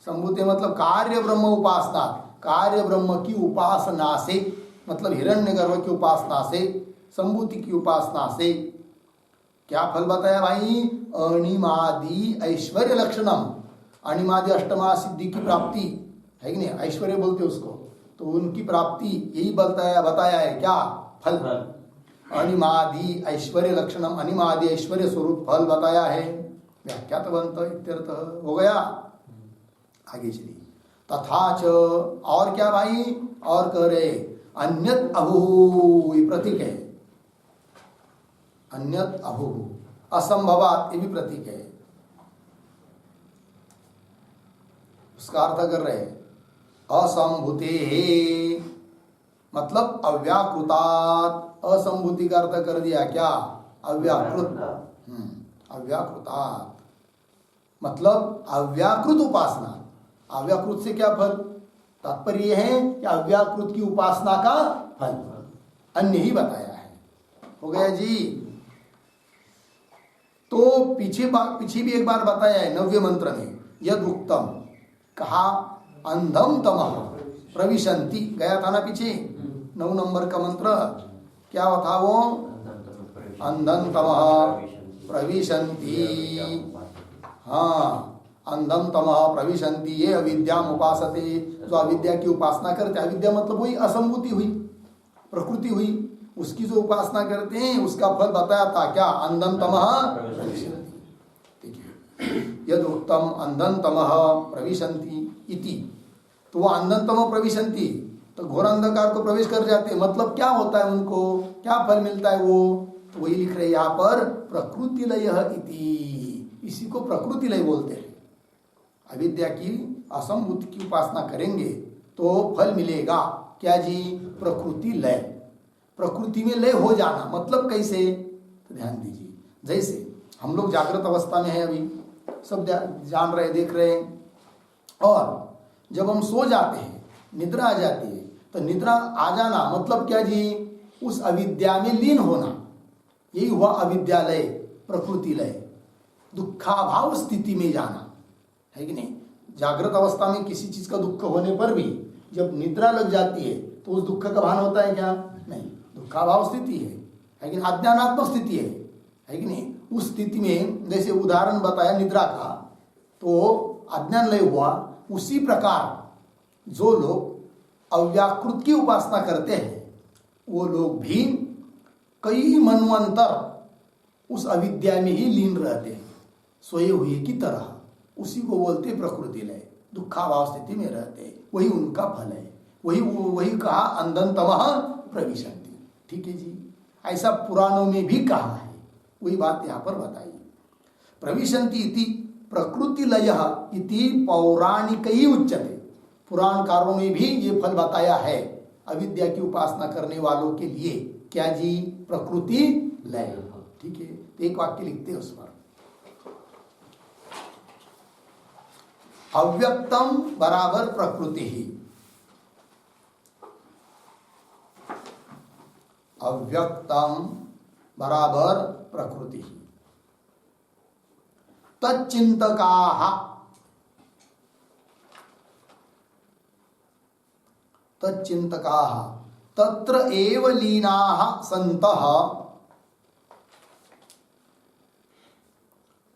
S1: संभूते मतलब कार्य ब्रह्म उपासना, कार्य ब्रह्म की उपासना से, मतलब हिरण्यगर्भ की उपासना से, संभूति की उपासना से क्या फल बताया भाई? अणिमादि ऐश्वर्य लक्षणम, अणिमादि अष्टमा सिद्धि की प्राप्ति है कि नहीं, ऐश्वर्य बोलते उसको, तो उनकी प्राप्ति यही बताया है क्या? फल। अणिमादि ऐश्वर्य लक्षणम, अणिमादि ऐश्वर्य स्वरूप फल बताया है। व्याख्यातवंत इत्यर्थ हो गया। आगे चलिए। तथा च, और क्या भाई? और कह रहे अन्यत अभू, ये प्रतीक है। अन्यत अभू, असंभवात, ये भी प्रतीक है। उसका अर्थ कर रहे असंभूते मतलब अव्याकृतात, असंभूति का अर्थ कर दिया क्या? अव्याकृत। अव्याकृतात मतलब अव्याकृत उपासना। अव्याकृत से क्या फल? तात्पर्य है कि अव्याकृत की उपासना का फल अन्य ही बताया है। हो गया जी। तो पीछे भी एक बार बताया है 9वें मंत्र में, यद उक्तम, कहा अंधम तमः प्रविशन्ति, गया था ना पीछे 9 नंबर का मंत्र। क्या था वो? अंधम तमः प्रविशन्ति। हाँ, अंधम तमः प्रविशन्ति, ये अविद्याम उपासते, जो अविद्या की उपासना करते, अविद्या मतलब वही असंभूति हुई, प्रकृति हुई, उसकी जो उपासना करते हैं उसका फल बताया था क्या? अंधम तमः प्रविशन्ति। ठीक है, यद उत्तम अंधम तमः प्रविशन्ति इति, तो वो अंधम तमः प्रविशन्ति, तो घोर अंधकार को प्रवेश कर जाते हैं। मतलब क्या होता है, उनको क्या फल मिलता है? वो तो वही लिख रहे यहाँ पर प्रकृति लय इति, इसी को प्रकृति लय बोलते हैं। अविद्या की असंभूति की उपासना करेंगे तो फल मिलेगा क्या जी? प्रकृति लय, प्रकृति में लय हो जाना। मतलब कैसे? तो ध्यान दीजिए, जैसे हम लोग जागृत अवस्था में है, अभी सब जान रहे, देख रहे हैं, और जब हम सो जाते हैं, निद्रा आ जाती है, तो निद्रा आ जाना मतलब क्या जी? उस अविद्या में लीन होना, यही हुआ अविद्यालय, प्रकृति लय, दुखाभाव स्थिति में जाना, है कि नहीं? जागृत अवस्था में किसी चीज का दुख होने पर भी जब निद्रा लग जाती है तो उस दुख का भान होता है क्या? नहीं, दुखाभाव स्थिति है कि अज्ञानात्मक स्थिति है कि नहीं? उस स्थिति में जैसे उदाहरण बताया निद्रा का, तो अज्ञान लय हुआ। उसी प्रकार जो लोग अव्याकृत की उपासना करते हैं वो लोग भी कई मनवंतर उस अविद्या में ही लीन रहते हैं, सोए हुए की तरह। उसी को बोलते प्रकृति लय, दुखाभाव स्थिति में रहते हैं, वही उनका फल है। वही कहा अंधतमः प्रविशन्ति। ठीक है जी, ऐसा पुराणों में भी कहा है, वही बात यहाँ पर बताई। प्रविशन्ति इति प्रकृति लय इति पौराणिक ही उच्यते, पुराणकारों ने भी ये फल बताया है अविद्या की उपासना करने वालों के लिए। क्या जी? प्रकृति लय। ठीक है, एक वाक्य लिखते हैं उस पर, अव्यक्तम बराबर प्रकृति ही, अव्यक्तम बराबर प्रकृति ही, तच्चिंतकाः, तच्चिंतकाः तत्र एव लीनाः सन्तः,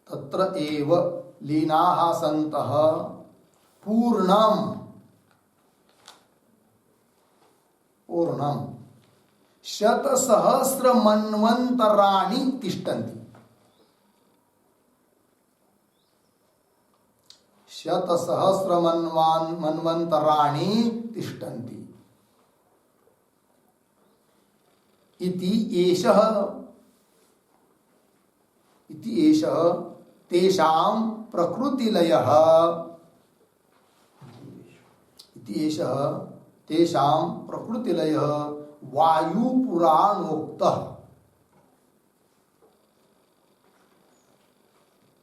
S1: तत्र एव लीनाः सन्तः पूर्णम शतसहस्रमन्वन्तराणि तिष्ठन्ति। शतसहस्रमन्वन्तराणि तिष्ठन्ति इति एषः तेषां प्रकृतिलयः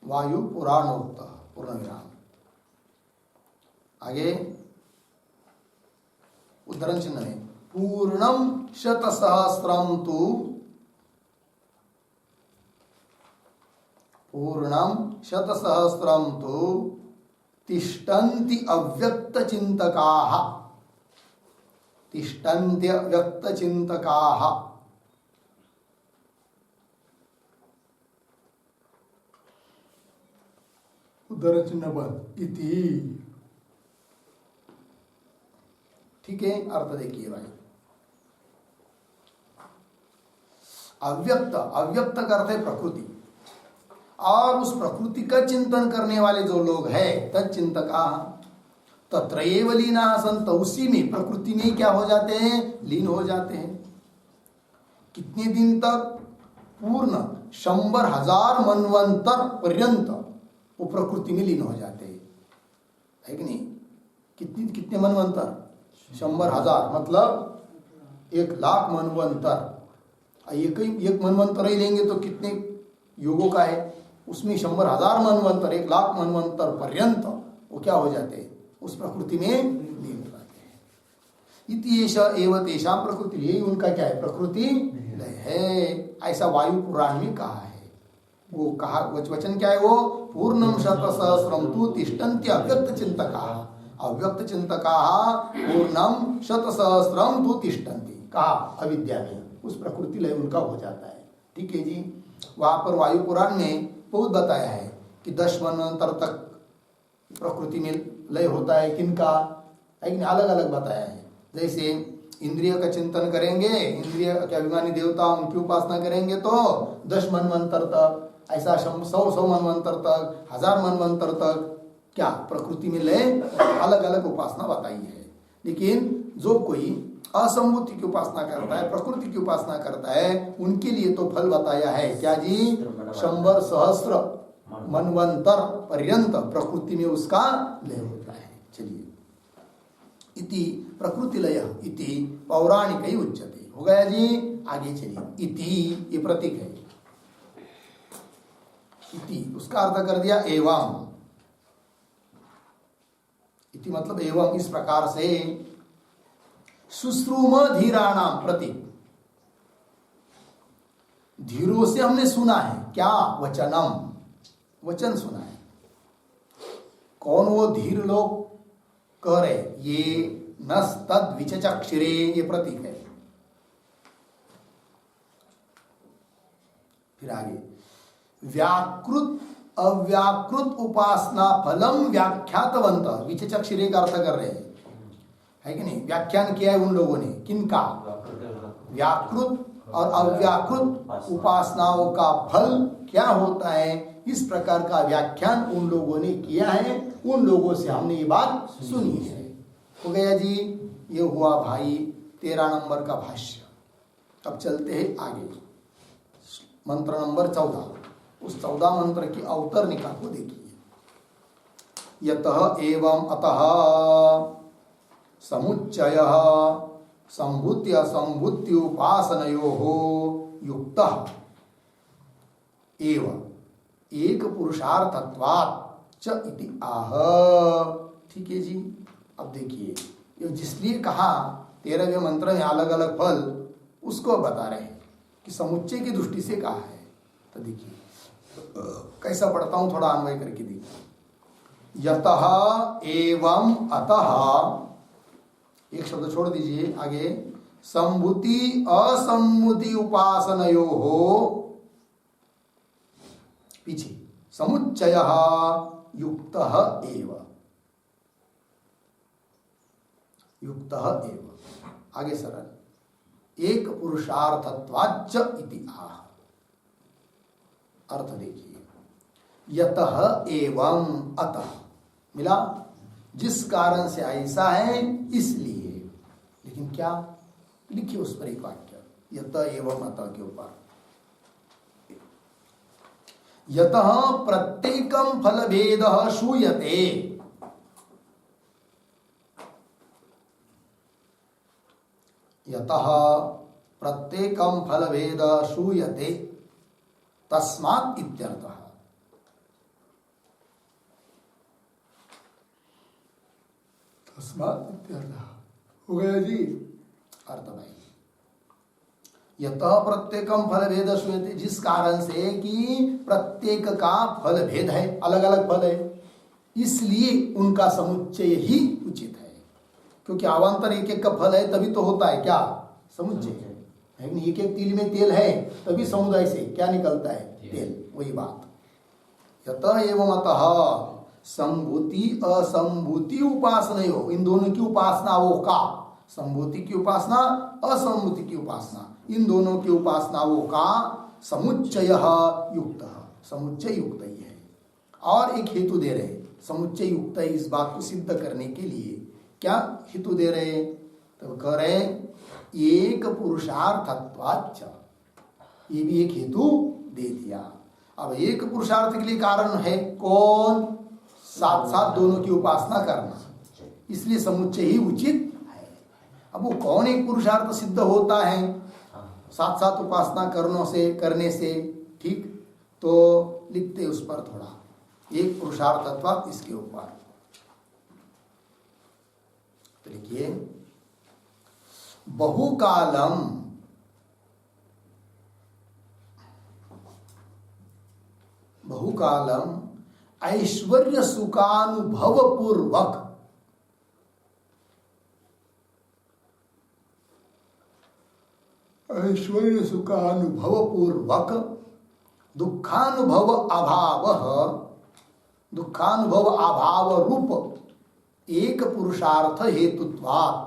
S1: वायुपुराणोक्तः पूर्णविराम। आगे उद्धरण चिन्ह में पूर्णम शतसहस्रम तु तिष्ठन्ति अव्यक्तचिन्तकाः उद्धरण चिन्ह बंद इति। ठीक है, अर्थ देखिए भाई। अव्यक्त का अर्थ है प्रकृति, और उस प्रकृति का चिंतन करने वाले जो लोग हैं तच्चिंतका तत्रैव लीनाः सन्तः, उसी में प्रकृति में क्या हो जाते हैं, लीन हो जाते हैं। कितने दिन तक? पूर्ण 100,000 मनवंतर पर्यंत वो प्रकृति में लीन हो जाते हैं, है कि नहीं? कितने मनवंतर? 100,000 मतलब 1,00,000 मनवंतर। एक मनवंतर ही लेंगे तो कितने योगों का है? उसमें 100,000 मनवंतर, 1,00,000 मनवंतर पर्यंत वो क्या हो जाते हैं, उस प्रकृति में लीन हो जाते हैं। इति एष एव तेषां प्रकृति, यही उनका क्या है, प्रकृति लय है। ऐसा वायु पुराण में कहा है। वो कहा वचन क्या है, वो पूर्णम शतसहस्रम तु तिष्ठन्ति अव्यक्तचिन्तकाः पूर्णम शतसहस्रम तु तिष्ठन्ति, कहा अविद्या में उस प्रकृति लय उनका हो जाता है। ठीक है जी। वहां पर वायु पुराण में बहुत बताया है कि 10 मनवंतर तक प्रकृति में लय होता है, किनका, लेकिन अलग अलग बताया है। जैसे इंद्रिय का चिंतन करेंगे, इंद्रिय के अभिमानी देवता उनकी उपासना करेंगे तो 10 मनवंतर तक, ऐसा 100 मनवंतर तक, 1000 मनवंतर तक क्या प्रकृति में लय अलग अलग उपासना बताई है। लेकिन जो कोई असंभूति की उपासना करता है, प्रकृति की उपासना करता है, उनके लिए तो फल बताया है क्या जी, 100,000 मनवंतर पर्यंत प्रकृति में उसका लय होता है। चलिए, इति प्रकृति लय इति पौराणिक ही उच्यते, हो गया जी। आगे चलिए, इति ये प्रतीक है, इति उसका अर्थ कर दिया एवं। इति मतलब एवं, इस प्रकार से सुश्रूम धीराणाम प्रति, धीरों से हमने सुना है क्या, वचनम, वचन सुना है। कौन वो धीर लोग कह रहे, ये नस्तद विचचक्षिरे, ये प्रतीक है। फिर आगे, व्याकृत अव्याकृत उपासना फलम व्याख्यातवंत, विचचक्षिरे का अर्थ कर रहे हैं, है कि नहीं? व्याख्यान किया है उन लोगों ने, किनका, व्याकृत और अव्याकृत उपासनाओं का फल क्या होता है, इस प्रकार का व्याख्यान उन लोगों ने किया है। उन लोगों से हमने ये बात सुनी है। हो गया जी। ये हुआ भाई 13 नंबर का भाष्य। अब चलते हैं आगे, मंत्र नंबर 14। उस 14 मंत्र की अवतरणिका को देखिए। यतः एवं अतः समुच्चयः संभूति असंभूति उपासनयोः युक्तः एव एक पुरुषार्थत्वात् च इति आह। ठीक है जी। अब देखिए, ये जिसलिए कहा 13वें मंत्र में अलग अलग फल, उसको बता रहे हैं कि समुच्चय की दृष्टि से कहा है। तो देखिए कैसा पढ़ता हूं, थोड़ा अन्वय करके देखिए। यतः एवं अतः, एक शब्द छोड़ दीजिए आगे, संभूति असंभूति उपासनयोः, पीछे समुच्चयः युक्तः एव, युक्तः एव। आगे सरल, एक पुरुषार्थत्वाच्च इति आह। अर्थ देखिए, यतः एवं अतः, मिला, जिस कारण से ऐसा है इसलिए। लेकिन क्या, लिखिए उस पर एक वाक्य, यतः एवं अतः के ऊपर। यतः प्रत्येकं फलभेदः श्रूयते, यतः प्रत्येकं फलभेदः श्रूयते तस्मात् इत्यर्थः। तस्मात् इत्यर्थः हो गया जी। अर्थ भाई, यतः प्रत्येकम फल भेद श्रूयते, जिस कारण से कि प्रत्येक का फल भेद है, अलग अलग फल है, इसलिए उनका समुच्चय ही उचित है। क्योंकि अवान्तर एक एक का फल है तभी तो होता है क्या, समुच्चय है। एक एक तिल में तेल है तभी समुदाय से क्या निकलता है, तेल। वही बात, यतः एवं अतः संभूति असंभूति उपासना हो, इन दोनों की उपासना वो का, संभूति की उपासना असंभूति की उपासना, इन दोनों की उपासनाओं का समुच्चय युक्त, समुच्चय युक्त ही है। और एक हेतु दे रहे, समुच्चय युक्त है इस बात को सिद्ध करने के लिए। क्या हेतु दे रहे, तो कह रहे एक पुरुषार्थत्वाच्च, ये भी एक हेतु दे दिया। अब एक पुरुषार्थ के लिए कारण है कौन, साथ साथ दोनों की उपासना करना, इसलिए समुच्चय ही उचित है। अब वो कौन एक पुरुषार्थ सिद्ध होता है साथ साथ उपासना करने से, ठीक, तो लिखते उस पर थोड़ा, एक पुरुषार्थत्व इसके ऊपर तो लिखिए, बहुकालम ऐश्वर्य सुखानुभव पूर्वक ऐश्वर्य सुखानुभव पूर्वक दुखानुभव अभाव रूप एक पुरुषार्थ हेतुत्वात्,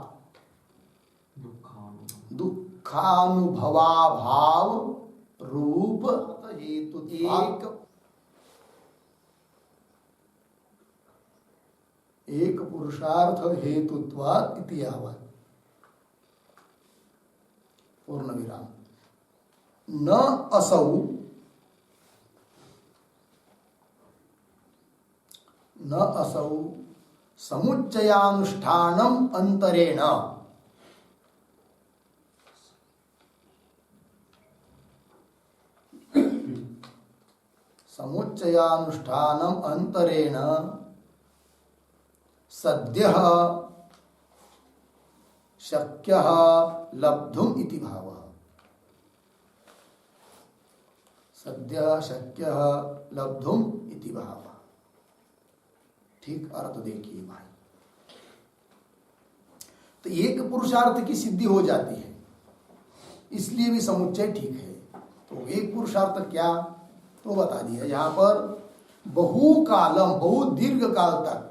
S1: दुखानुभवाभाव रूप हेतु एक पुरुषार्थ हेतुत्वात् इति यावत्, पूर्ण विराम, न असौ समुच्चयानुष्ठानम अंतरेण, समुच्चयानुष्ठानम अंतरेण सद्यः शक्यः लब्धुम इति भावः, सद्यः शक्यः लब्धुम इति भावः। ठीक, अर्थ देखिए भाई, तो एक पुरुषार्थ की सिद्धि हो जाती है, इसलिए भी समुच्चय ठीक है। तो एक पुरुषार्थ क्या, तो बता दिया यहाँ पर, बहुकालम, बहुत दीर्घ काल तक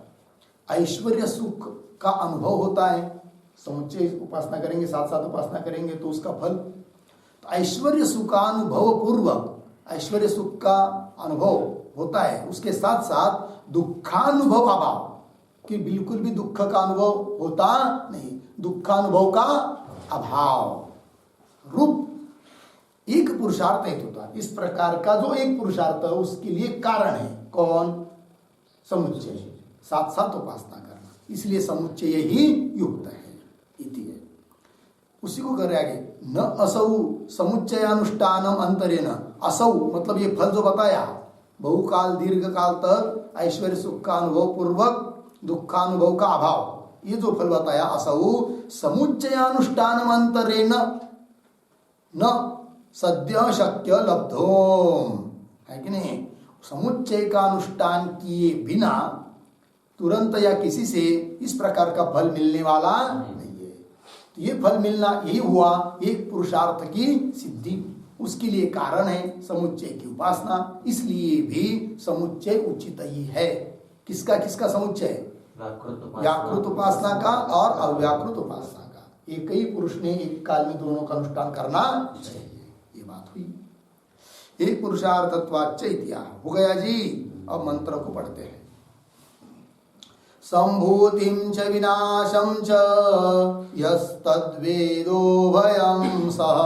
S1: ऐश्वर्य सुख का अनुभव होता है। समुच्चय उपासना करेंगे, साथ साथ उपासना करेंगे तो उसका फल, तो ऐश्वर्य सुखानुभव पूर्वक ऐश्वर्य सुख का अनुभव होता है, उसके साथ साथ दुखानुभव अभाव, कि बिल्कुल भी दुख का अनुभव होता नहीं, दुखानुभव का अभाव रूप एक पुरुषार्थ हेतु होता। इस प्रकार का जो एक पुरुषार्थ है उसके लिए कारण है कौन, समुच्चय, साथ साथ उपासना करना, इसलिए समुच्चय ही युक्त है इति है। उसी को कर रहे आगे, न असौ समुच्चयानुष्ठानम अंतरेण, असौ मतलब ये फल जो बताया, बहुकाल दीर्घ काल तक ऐश्वर्य सुख का अनुभव पूर्वक दुखानुभव का अभाव, ये जो फल बताया, असौ समुच्चयानुष्ठानम अंतरेण न सद्य शक्य लब्धोम, है कि नहीं, समुच्चय का अनुष्ठान किए बिना तुरंत या किसी से इस प्रकार का फल मिलने वाला नहीं है। तो ये फल मिलना यही हुआ एक पुरुषार्थ की सिद्धि, उसके लिए कारण है समुच्चय की उपासना, इसलिए भी समुच्चय उचित ही है। किसका किसका समुच्चय? व्याकृत उपासना का और अव्याकृत उपासना का। एक ही पुरुष ने एक काल में दोनों का अनुष्ठान करना चाहिए, ये बात हुई। एक पुरुषार्थत्वाच्च इत्याह हो गया जी। अब मंत्र को पढ़ते हैं। संभूतिं च विनाशं च यस्तद्वेदो भयं सः।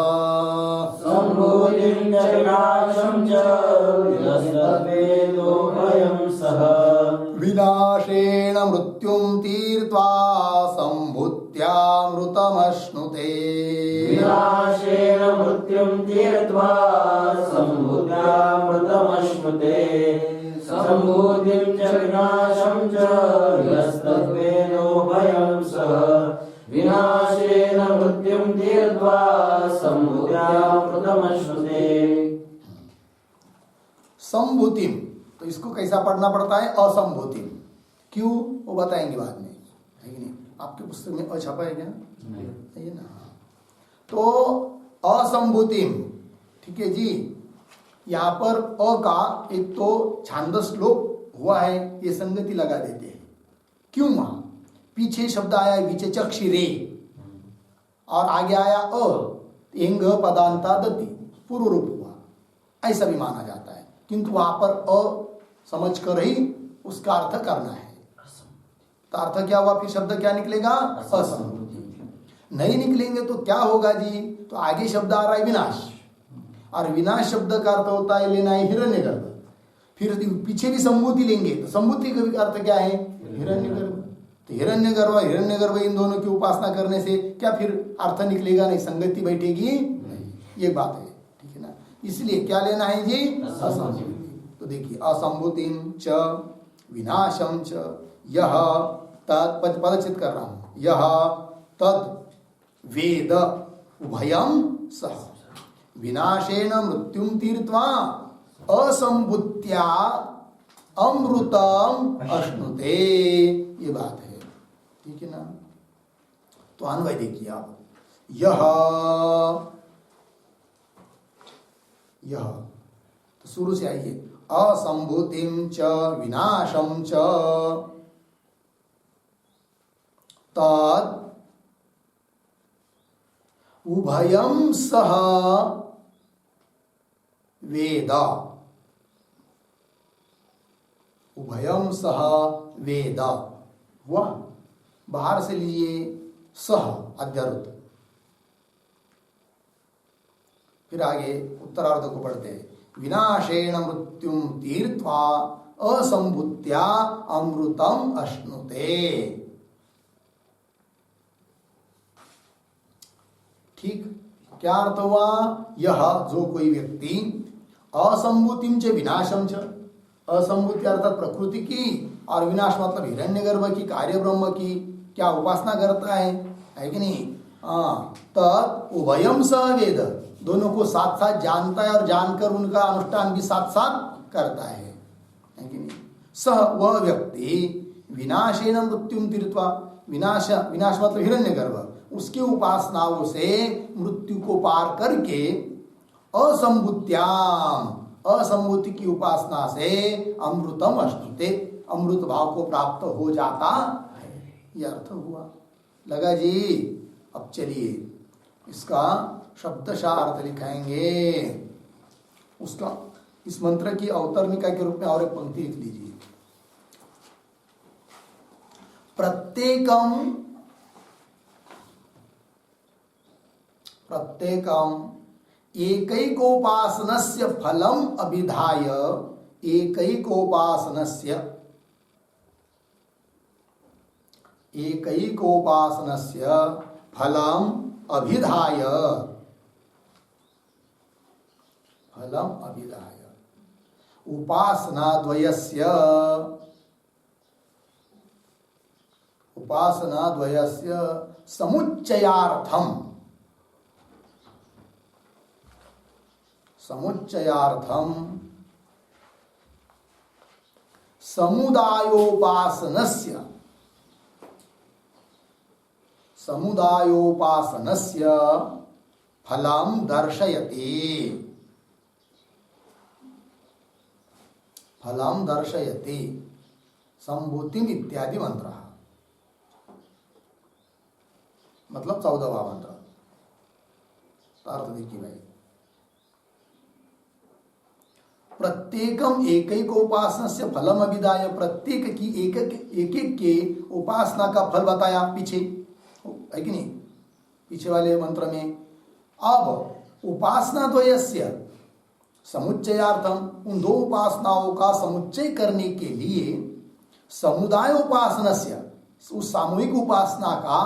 S2: संभूतिं च विनाशं च यस्तद्वेदो भयं सः।
S1: विनाशेन मृत्युं तीर्त्वा संभूत्यामृतमश्नुते।
S2: विनाशेन मृत्युं तीर्त्वा संभूत्यामृतमश्नुते। संभूतिं च विनाशं च यस्तद्वेदो भयं सः। विनाशेन मृत्युं तीर्त्वा संभूत्यामृतमश्नुते।
S1: संभूतिम, तो इसको कैसा पढ़ना पड़ता है? असंभूतिम। क्यों, वो बताएंगे बाद में, है कि नहीं? आपके पुस्तक में अछपा है क्या? नहीं है ना। तो असंभूतिम, ठीक है जी। यहाँ पर अ का एक तो छांदस लोप हुआ है, ये संगति लगा देते हैं। क्यों? वहां पीछे शब्द आया विचचक्षिरे और आगे आया अ, एंग पदांता दति, पूर्व रूप हुआ, ऐसा भी माना जाता है। किंतु वहां पर अ समझ कर ही उसका अर्थ करना है। तो अर्थ क्या हुआ? फिर शब्द क्या निकलेगा? असंभूति। नहीं निकलेंगे तो क्या होगा जी? तो आगे शब्द आ रहा है विनाश, और विनाश शब्द का अर्थ होता है लेना है हिरण्यगर्भ। फिर पीछे भी संभूति लेंगे तो संभूति का अर्थ क्या है? हिरण्यगर्भ। तो हिरण्यगर्भ इन दोनों की उपासना करने से क्या फिर अर्थ निकलेगा? नहीं, संगति बैठेगी नहीं, ये बात है, ठीक है ना। इसलिए क्या लेना है जी? असंभूति। तो देखिए, असंभूतिम च विनाशम च यह तद, पदचित कर रहा हूं, यह तद वेद उभयम सह विनाशेन मृत्युं तीर्त्वा असंभूत्या अमृतम अश्नुते, ये बात है, ठीक है ना। तो अन्वय देखिए आप, यह तो शुरू से आइए। असंभूतिं च विनाशं च तद उभयं सह वेद, उभयं सह वेद हुआ। बाहर से लीजिए सह अध्यारुत, फिर आगे उत्तरार्ध को पढ़ते हैं। विनाशेन मृत्युं तीर्त्वा असंभूत्या अमृतम अश्नुते। ठीक, क्या अर्थ हुआ? यह जो कोई व्यक्ति असंभूतिम च विनाशम च, असंभूति अर्थात प्रकृति की, और विनाश मतलब हिरण्यगर्भ की, कार्य ब्रह्म की क्या उपासना करता है कि नहीं? तत् उभयम सह वेद, दोनों को साथ साथ जानता है और जानकर उनका अनुष्ठान भी साथ साथ करता है कि नहीं? सह, वह व्यक्ति विनाशेन मृत्युं तीर्त्वा, विनाश मतलब हिरण्यगर्भ, उसकी उपासनाओं से मृत्यु को पार करके असंभूत्याम, असंभूति की उपासना से अमृतम अश्नुते, अमृत भाव को प्राप्त हो जाता है, यह अर्थ हुआ। लगा जी? अब चलिए इसका शब्दशः अर्थ लिखाएंगे। उसका इस मंत्र की अवतरणिका के रूप में और एक पंक्ति लिख लीजिए। प्रत्येकम एकैकोपासनस्य फलम अभिधाय, एकैकोपासनस्य फलम अभिधाय, उपासनाद्वयस्य समुच्चयार्थम समुदायोपासनस्य फलम दर्शयति, संभूतिम इत्यादि मंत्र, मतलब 14वां मंत्र। अर्थ देखिए भाई, प्रत्येकम एकैक उपासनस्य फलम अभिधाय, प्रत्येक की एक एक के उपासना का फल बताया पीछे, है कि नहीं, पीछे वाले मंत्र में। अब उपासना द्वयस्य समुच्चयार्थम, उन दो उपासनाओं का समुच्चय करने के लिए समुदाय उपासनस्य, उस सामूहिक उपासना का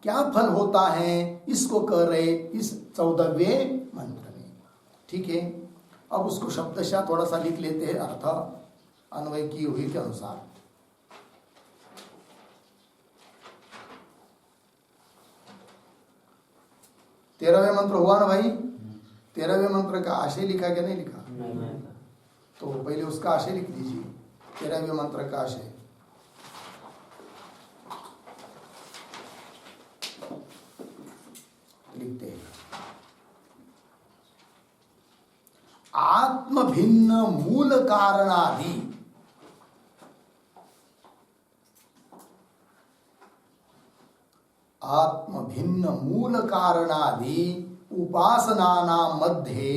S1: क्या फल होता है, इसको कर रहे इस 14वें मंत्र में। ठीक है, अब उसको शब्दशः थोड़ा सा लिख लेते हैं, अर्थ अन्वय की हुई के अनुसार। तेरहवें मंत्र हुआ ना भाई, 13वें मंत्र का आशय लिखा क्या नहीं लिखा?
S2: नहीं।
S1: तो पहले उसका आशय लिख दीजिए, 13वें मंत्र का आशय। लिखते हैं, आत्म भिन्न मूल कारणादि, आत्म भिन्न मूल कारणादि उपासनानां मध्ये,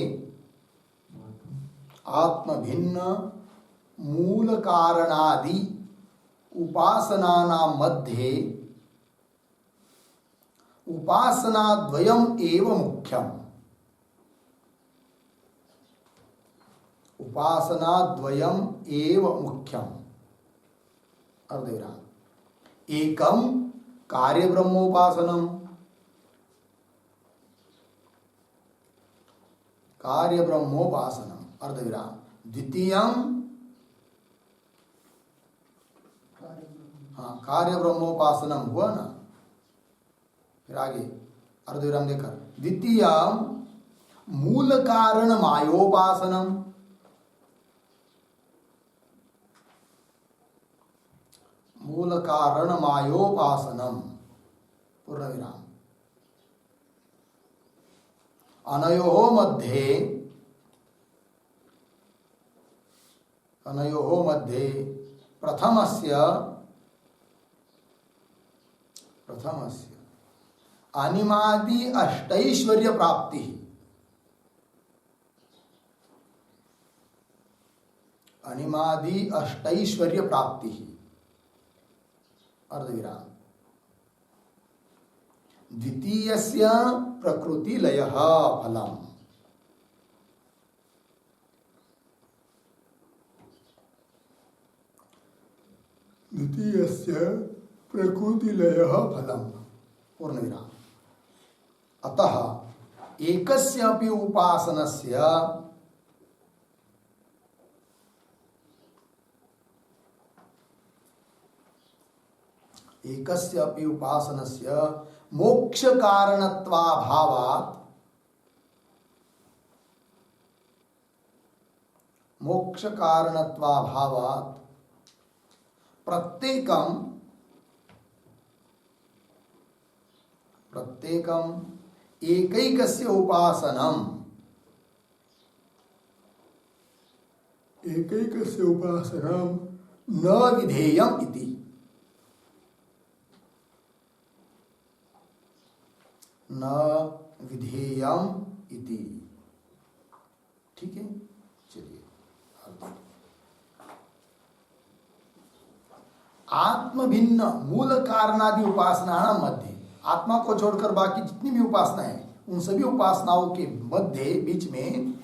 S1: आत्म भिन्न मूल कारणादि उपासनानां मध्ये उपासना द्वयम एव मुख्यम, उपासना द्वयम एव मुख्यम। अर्धविराम, एकम कार्य ब्रह्मोपासनम, कार्य ब्रह्मोपासनम, अर्धविराम। द्वितीयम, हाँ कार्य ब्रह्मोपासनम हुआ ना, फिर आगे अर्धविराम देकर द्वितीय मूल कारण मायोपासनम, मूल कारण मायोपासनम, पूर्ण विराम। अनयोः मध्ये, अनयोः मध्ये प्रथमस्य अनिमादि अष्टैश्वर्य प्राप्ति, अनिमादि अष्टैश्वर्य प्राप्ति, अर्धविराम। द्वितीयस्य प्रकृति लयः फलम्, द्वितीयस्य प्रकृति लयः फलम्, पूर्णविराम। अतः एकस्यापि उपासनस्य एकस्यापि उपासनस्य मोक्ष कारणत्वाभावात्, मोक्ष कारणत्वाभावात् प्रत्येकम एकैकस्य उपासनम, एकैकस्य उपासनम न विधेयम इति, न विधेयम इति। ठीक है, चलिए आत्म भिन्न मूल कारणादि उपासना मध्य, आत्मा को छोड़कर बाकी जितनी भी उपासना है उन सभी उपासनाओं के मध्य बीच में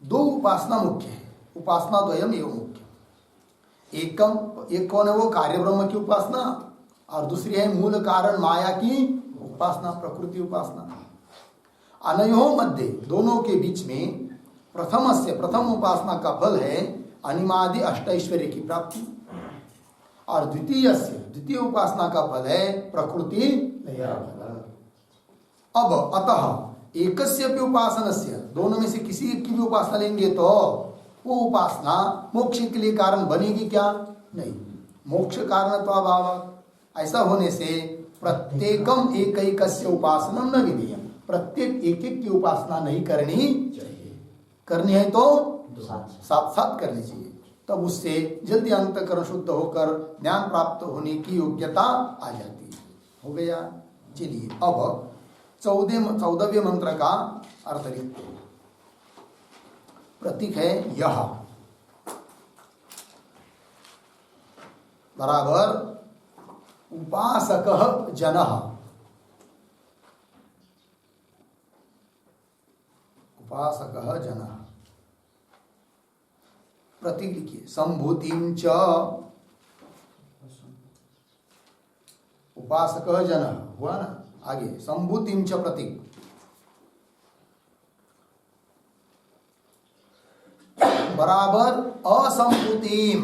S1: दो उपासना मुख्य है, उपासना द्वयम एवं मुख्य। एक कौन है वो, कार्य ब्रह्म की उपासना, और दूसरी है मूल कारण माया की उपासना, प्रकृति उपासना। अनयोः मध्य, दोनों के बीच में प्रथम उपासना का फल है अनिमादि अष्टैश्वर्य की प्राप्ति, और द्वितीय उपासना का फल है प्रकृति लय फल। अब अतः एकस्य भी उपासनस्य, दोनों में से किसी एक की भी उपासना लेंगे तो वो उपासना मोक्ष के लिए कारण बनेगी क्या? नहीं, मोक्ष कारणत्वाभाव। ऐसा होने से प्रत्येकम एकैकस्य उपासनम न विधेयम, प्रत्येक एक एक की उपासना नहीं करनी चाहिए, करनी है तो साथ साथ करनी चाहिए। तब उससे जल्दी अंतःकरण शुद्ध होकर ज्ञान प्राप्त होने की योग्यता आ जाती है। हो गया। चलिए अब 14वें मंत्र का अर्थ लिखते हैं। प्रतीक है यह बराबर उपासकः जनः। उपासकः जनः प्रतीक लिखिए संभूतिं च उपासकः जनः हुआ ना। आगे संभूतिं च प्रतीक बराबर असंभूतिम।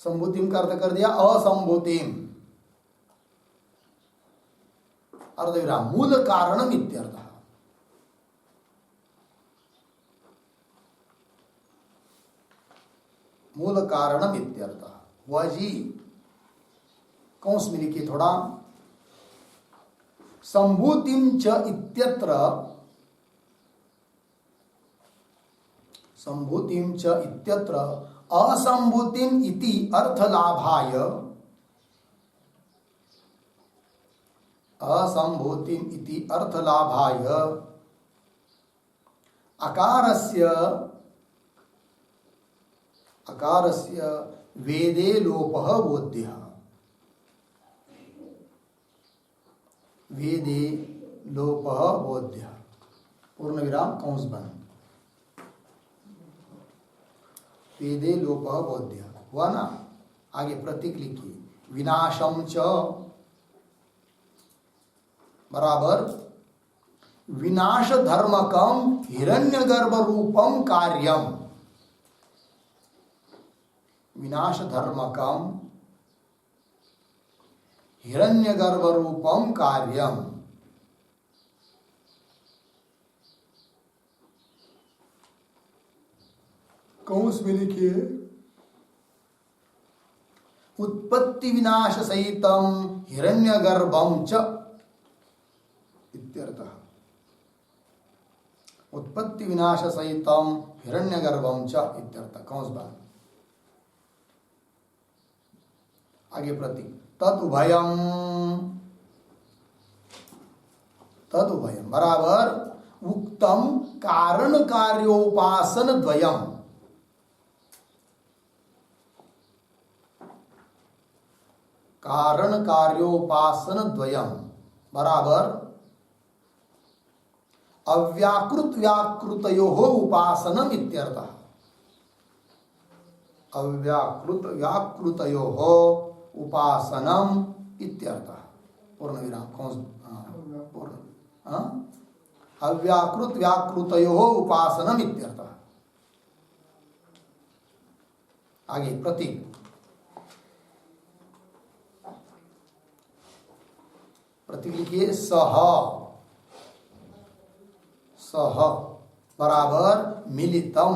S1: संभूतिम का अर्थ कर दिया असंभूतिम अर्धविराम मूल कारणम इत्यर्थ। मूल कारणम इत्यर्थ। वह जी कौंस में लिखिए थोड़ा। संभूतिम च इत्यत्र संभूतिम च इत्यत्र असंभूतिम इति अर्थलाभाय असंभूतिम इति अर्थलाभाय अकारस्य वेदे लोपः बोध्यः। वेदे लोपः बोध्यः पूर्ण विराम कंस बंद। वेदे लोपः बोध्यः हुआ ना। आगे प्रतीक लिखिए विनाशम च बराबर विनाश धर्मकम हिरण्यगर्भ रूपम कार्यम। विनाश धर्मकम हिरण्यगर्भ रूपम कार्यम। कौंस में लिखिए उत्पत्ति विनाश सहितम हिरण्यगर्भम च इत्यर्थः। उत्पत्ति विनाश सहितम हिरण्यगर्भम च इत्यर्थः कौंस बंद। आगे प्रतीक तदुभयम बराबर उक्तम कारण कार्योपासन द्वयम। कारण कार्योपासन द्वयम बराबर अव्याकृत व्याकृतयोः उपासनम इत्यर्थः। अव्याकृत व्याकृतयोः उपासनम इत्यर्थः पूर्ण विराम पूर्ण अव्याकृत व्याकृतयोः उपासनम इत्यर्थः। आगे प्रतीक प्रतीक लिखिए सह बराबर मिलितम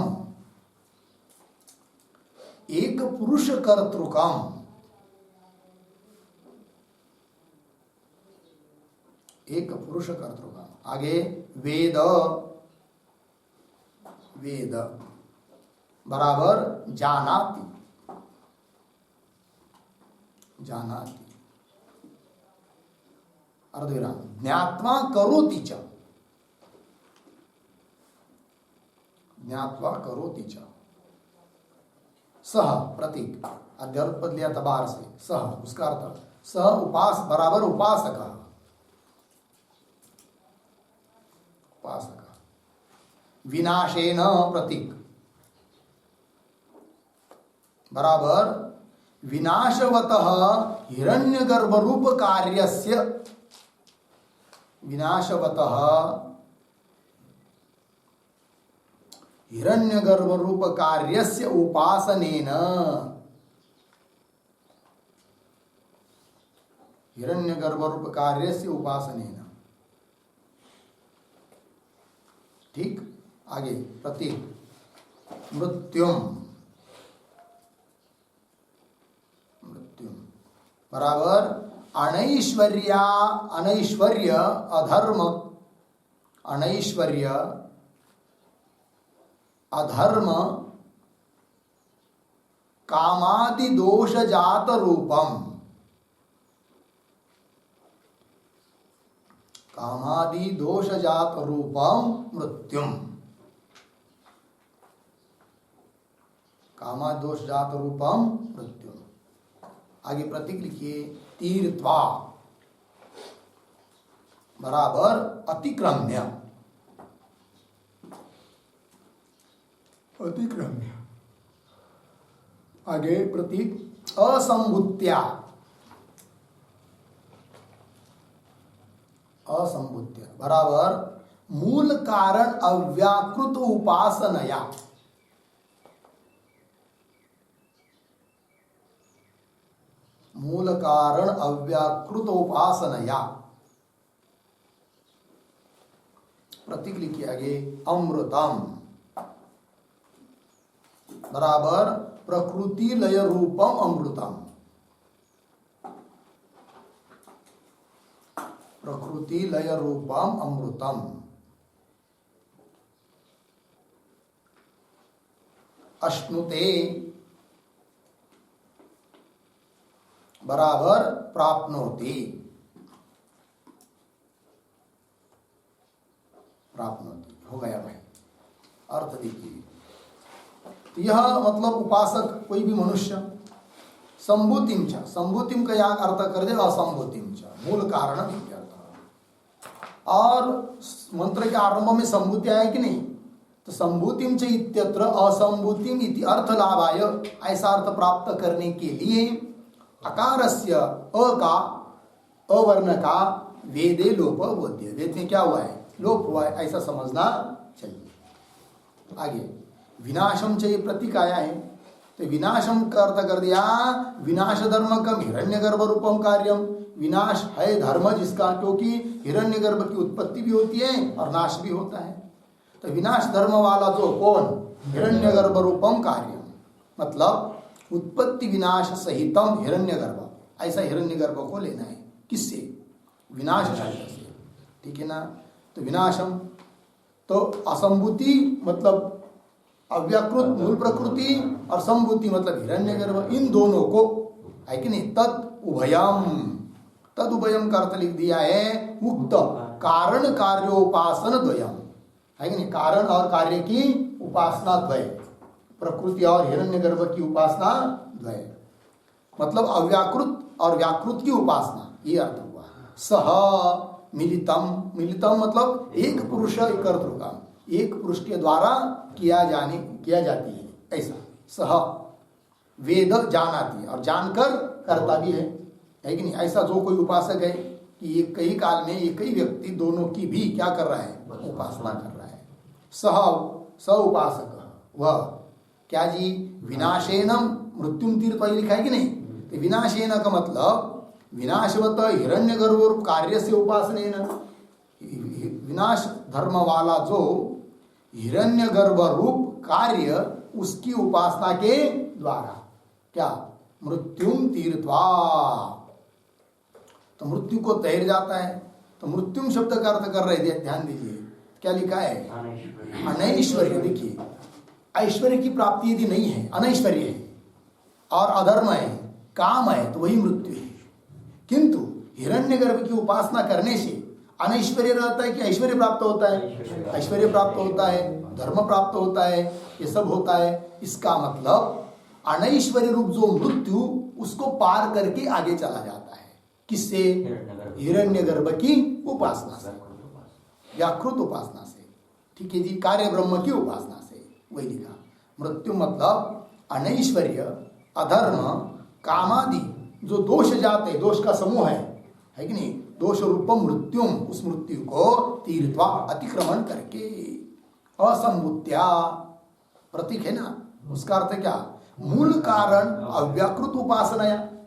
S1: एक पुरुष कर्तृकम। एक पुरुष कर्तृकम। आगे वेद बराबर जानाति। अर्धविराम ज्ञात्वा करोति च। सह प्रतीक अध्यारोप पद लिया तबार से। सह उसका अर्थ सह उपास बराबर उपासक। विनाशेन प्रतीक बराबर विनाशवतः हिरण्यगर्भ रूप कार्यस्य। विनाशवतः हिरण्यगर्भ रूप कार्यस्य उपासनेन। हिरण्यगर्भ रूप कार्यस्य उपासनेन। ठीक। आगे प्रतीक मृत्युम बराबर अनैश्वर्य अधर्म अनैश्वर्य अधर्म कामादि दोष जात रूपम, कामादि दोष जात रूपम मृत्युम, कामादि दोष जात रूपम मृत्युम। आगे प्रतीक लिखिए, तीर्थवा बराबर अतिक्रम्य, अतिक्रम्य। आगे प्रतीक असंभूत्या, असंभूत्य बराबर मूल कारण अव्याकृत उपासनया, मूल कारण अव्याकृत उपासनया। प्रतीक लिखिए आगे, अमृतम बराबर प्रकृति लय रूपम अमृतम, प्रकृति लय रूपम अमृतम। अश्नुते बराबर प्राप्नोति, प्राप्नोति हो गया भाई। अर्थ देखिए, यह मतलब उपासक कोई भी मनुष्य संभूतिम च, संभूतिम का यहाँ अर्थ कर दे असंभूतिम च, मूल कारण इत्यर्थ। और मंत्र के आरंभ में संभूति आया कि नहीं, तो संभूतिम च इत्यत्र असंभूतिम इति अर्थ लाभाय, ऐसा अर्थ प्राप्त करने के लिए अकारस्य अ का, अवर्ण का वेदे लोप बोध्य, वेद में क्या हुआ है, लोप हुआ है, ऐसा समझना चाहिए। आगे विनाशम चाहिए प्रतीक आया है, तो विनाशम का अर्थ कर दिया विनाश धर्मकम हिरण्यगर्भ रूपम कार्यम, विनाश है धर्म जिसका, क्योंकि हिरण्यगर्भ की उत्पत्ति भी होती है और नाश भी होता है। तो विनाश धर्म वाला जो कौन, हिरण्यगर्भ रूपम कार्यम, मतलब उत्पत्ति विनाश सहितम हिरण्यगर्भ, ऐसा हिरण्यगर्भ को लेना है। किससे, विनाश शब्द से, ठीक है ना। तो विनाशम तो असंभूति मतलब अव्याकृत मूल प्रकृति, और संभूति मतलब हिरण्यगर्भ, इन दोनों को है कि नहीं, तद उभयम, तद उभयम का अर्थ लिख दिया है उक्त कारण कार्योपासन द्वयम, है कि नहीं, कारण और कार्य की उपासना द्वय, प्रकृति और हिरण्यगर्भ की उपासना द्वय, मतलब अव्याकृत और व्याकृत की उपासना, ये अर्थ हुआ। सह मिलितम, मिलितम मतलब एक पुरुष एक कर्तृकाम, एक पुरुष के द्वारा किया जाती है, ऐसा। सह वेद जानाती है और जानकर करता भी है कि नहीं, ऐसा जो कोई उपासक है कि एक ही काल में एक ही व्यक्ति दोनों की भी क्या कर रहा है, उपासना कर रहा है। सह स उपासक, वह क्या जी, विनाशेन मृत्युम तीर्थ लिखा है कि नहीं, तो विनाशेन का मतलब विनाशवत हिरण्यगर्भ कार्य से उपासनेन, विनाश धर्म वाला जो हिरण्यगर्भ रूप कार्य उसकी उपासना के द्वारा क्या, मृत्युम तीर्थवा, तो मृत्यु को तैर जाता है। तो मृत्युम शब्द का अर्थ कर रहे थे, ध्यान दीजिए क्या लिखा है, अनैश्वर्य। देखिए ऐश्वर्य की प्राप्ति यदि नहीं है, अनैश्वर्य है और अधर्म है, काम है, तो वही मृत्यु है। किंतु हिरण्यगर्भ की उपासना करने से अनैश्वर्य रहता है कि ऐश्वर्य प्राप्त होता है, ऐश्वर्य प्राप्त होता है, धर्म प्राप्त होता है, ये सब होता है। इसका मतलब अनैश्वर्य रूप जो मृत्यु उसको पार करके आगे चला जाता है, किससे, हिरण्यगर्भ की उपासना से, व्याकृत उपासना से, ठीक है जी, कार्य ब्रह्म की उपासना से, वही लिखा। मृत्यु मतलब अनैश्वर्य, अधर्म, कामादि जो दोष जाते, दोष का समूह है कि नहीं, दोष रूपम मृत्युम, उस मृत्यु को तीर्थवा अतिक्रमण करके, असंभूत्या प्रतीक है ना, उसका अर्थ क्या, मूल कारण अव्याकृत उपासना,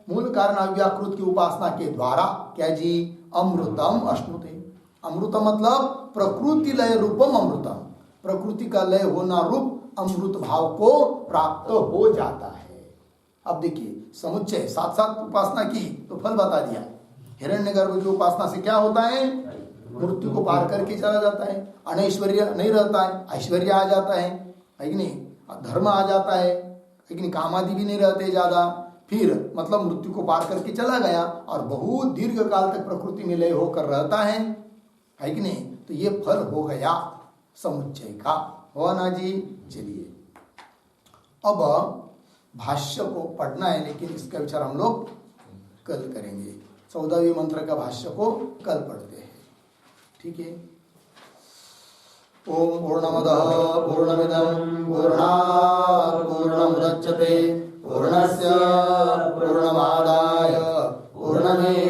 S1: मूल कारण अव्याकृत की उपासना के द्वारा क्या जी, अमृतम अश्नुते, अमृत मतलब प्रकृति लय रूपम अमृतम, प्रकृति का लय होना रूप अमृत भाव को प्राप्त हो जाता है। अब देखिए समुच्चय साथ साथ उपासना की तो फल बता दिया। हिरण्यगर्भ की उपासना से क्या होता है, मृत्यु को पार करके चला जाता है, अनैश्वर्य नहीं रहता है, ऐश्वर्य आ जाता है कि नहीं, धर्म आ जाता है, लेकिन कामादि भी नहीं रहते ज्यादा, फिर मतलब मृत्यु को पार करके चला गया और बहुत दीर्घ काल तक प्रकृति में लय होकर रहता है कि नहीं, तो ये फल हो गया समुच्चय का, हो ना जी। चलिए अब भाष्य को पढ़ना है, लेकिन इसका विचार हम लोग कल करेंगे। 14वें मंत्र का भाष्य को कल पढ़ते हैं, ठीक है। ओम पूर्णमदः पूर्णमिदं पूर्णात् पूर्णमुदच्यते पूर्णस्य पूर्णमादाय पूर्णमेवावशिष्यते।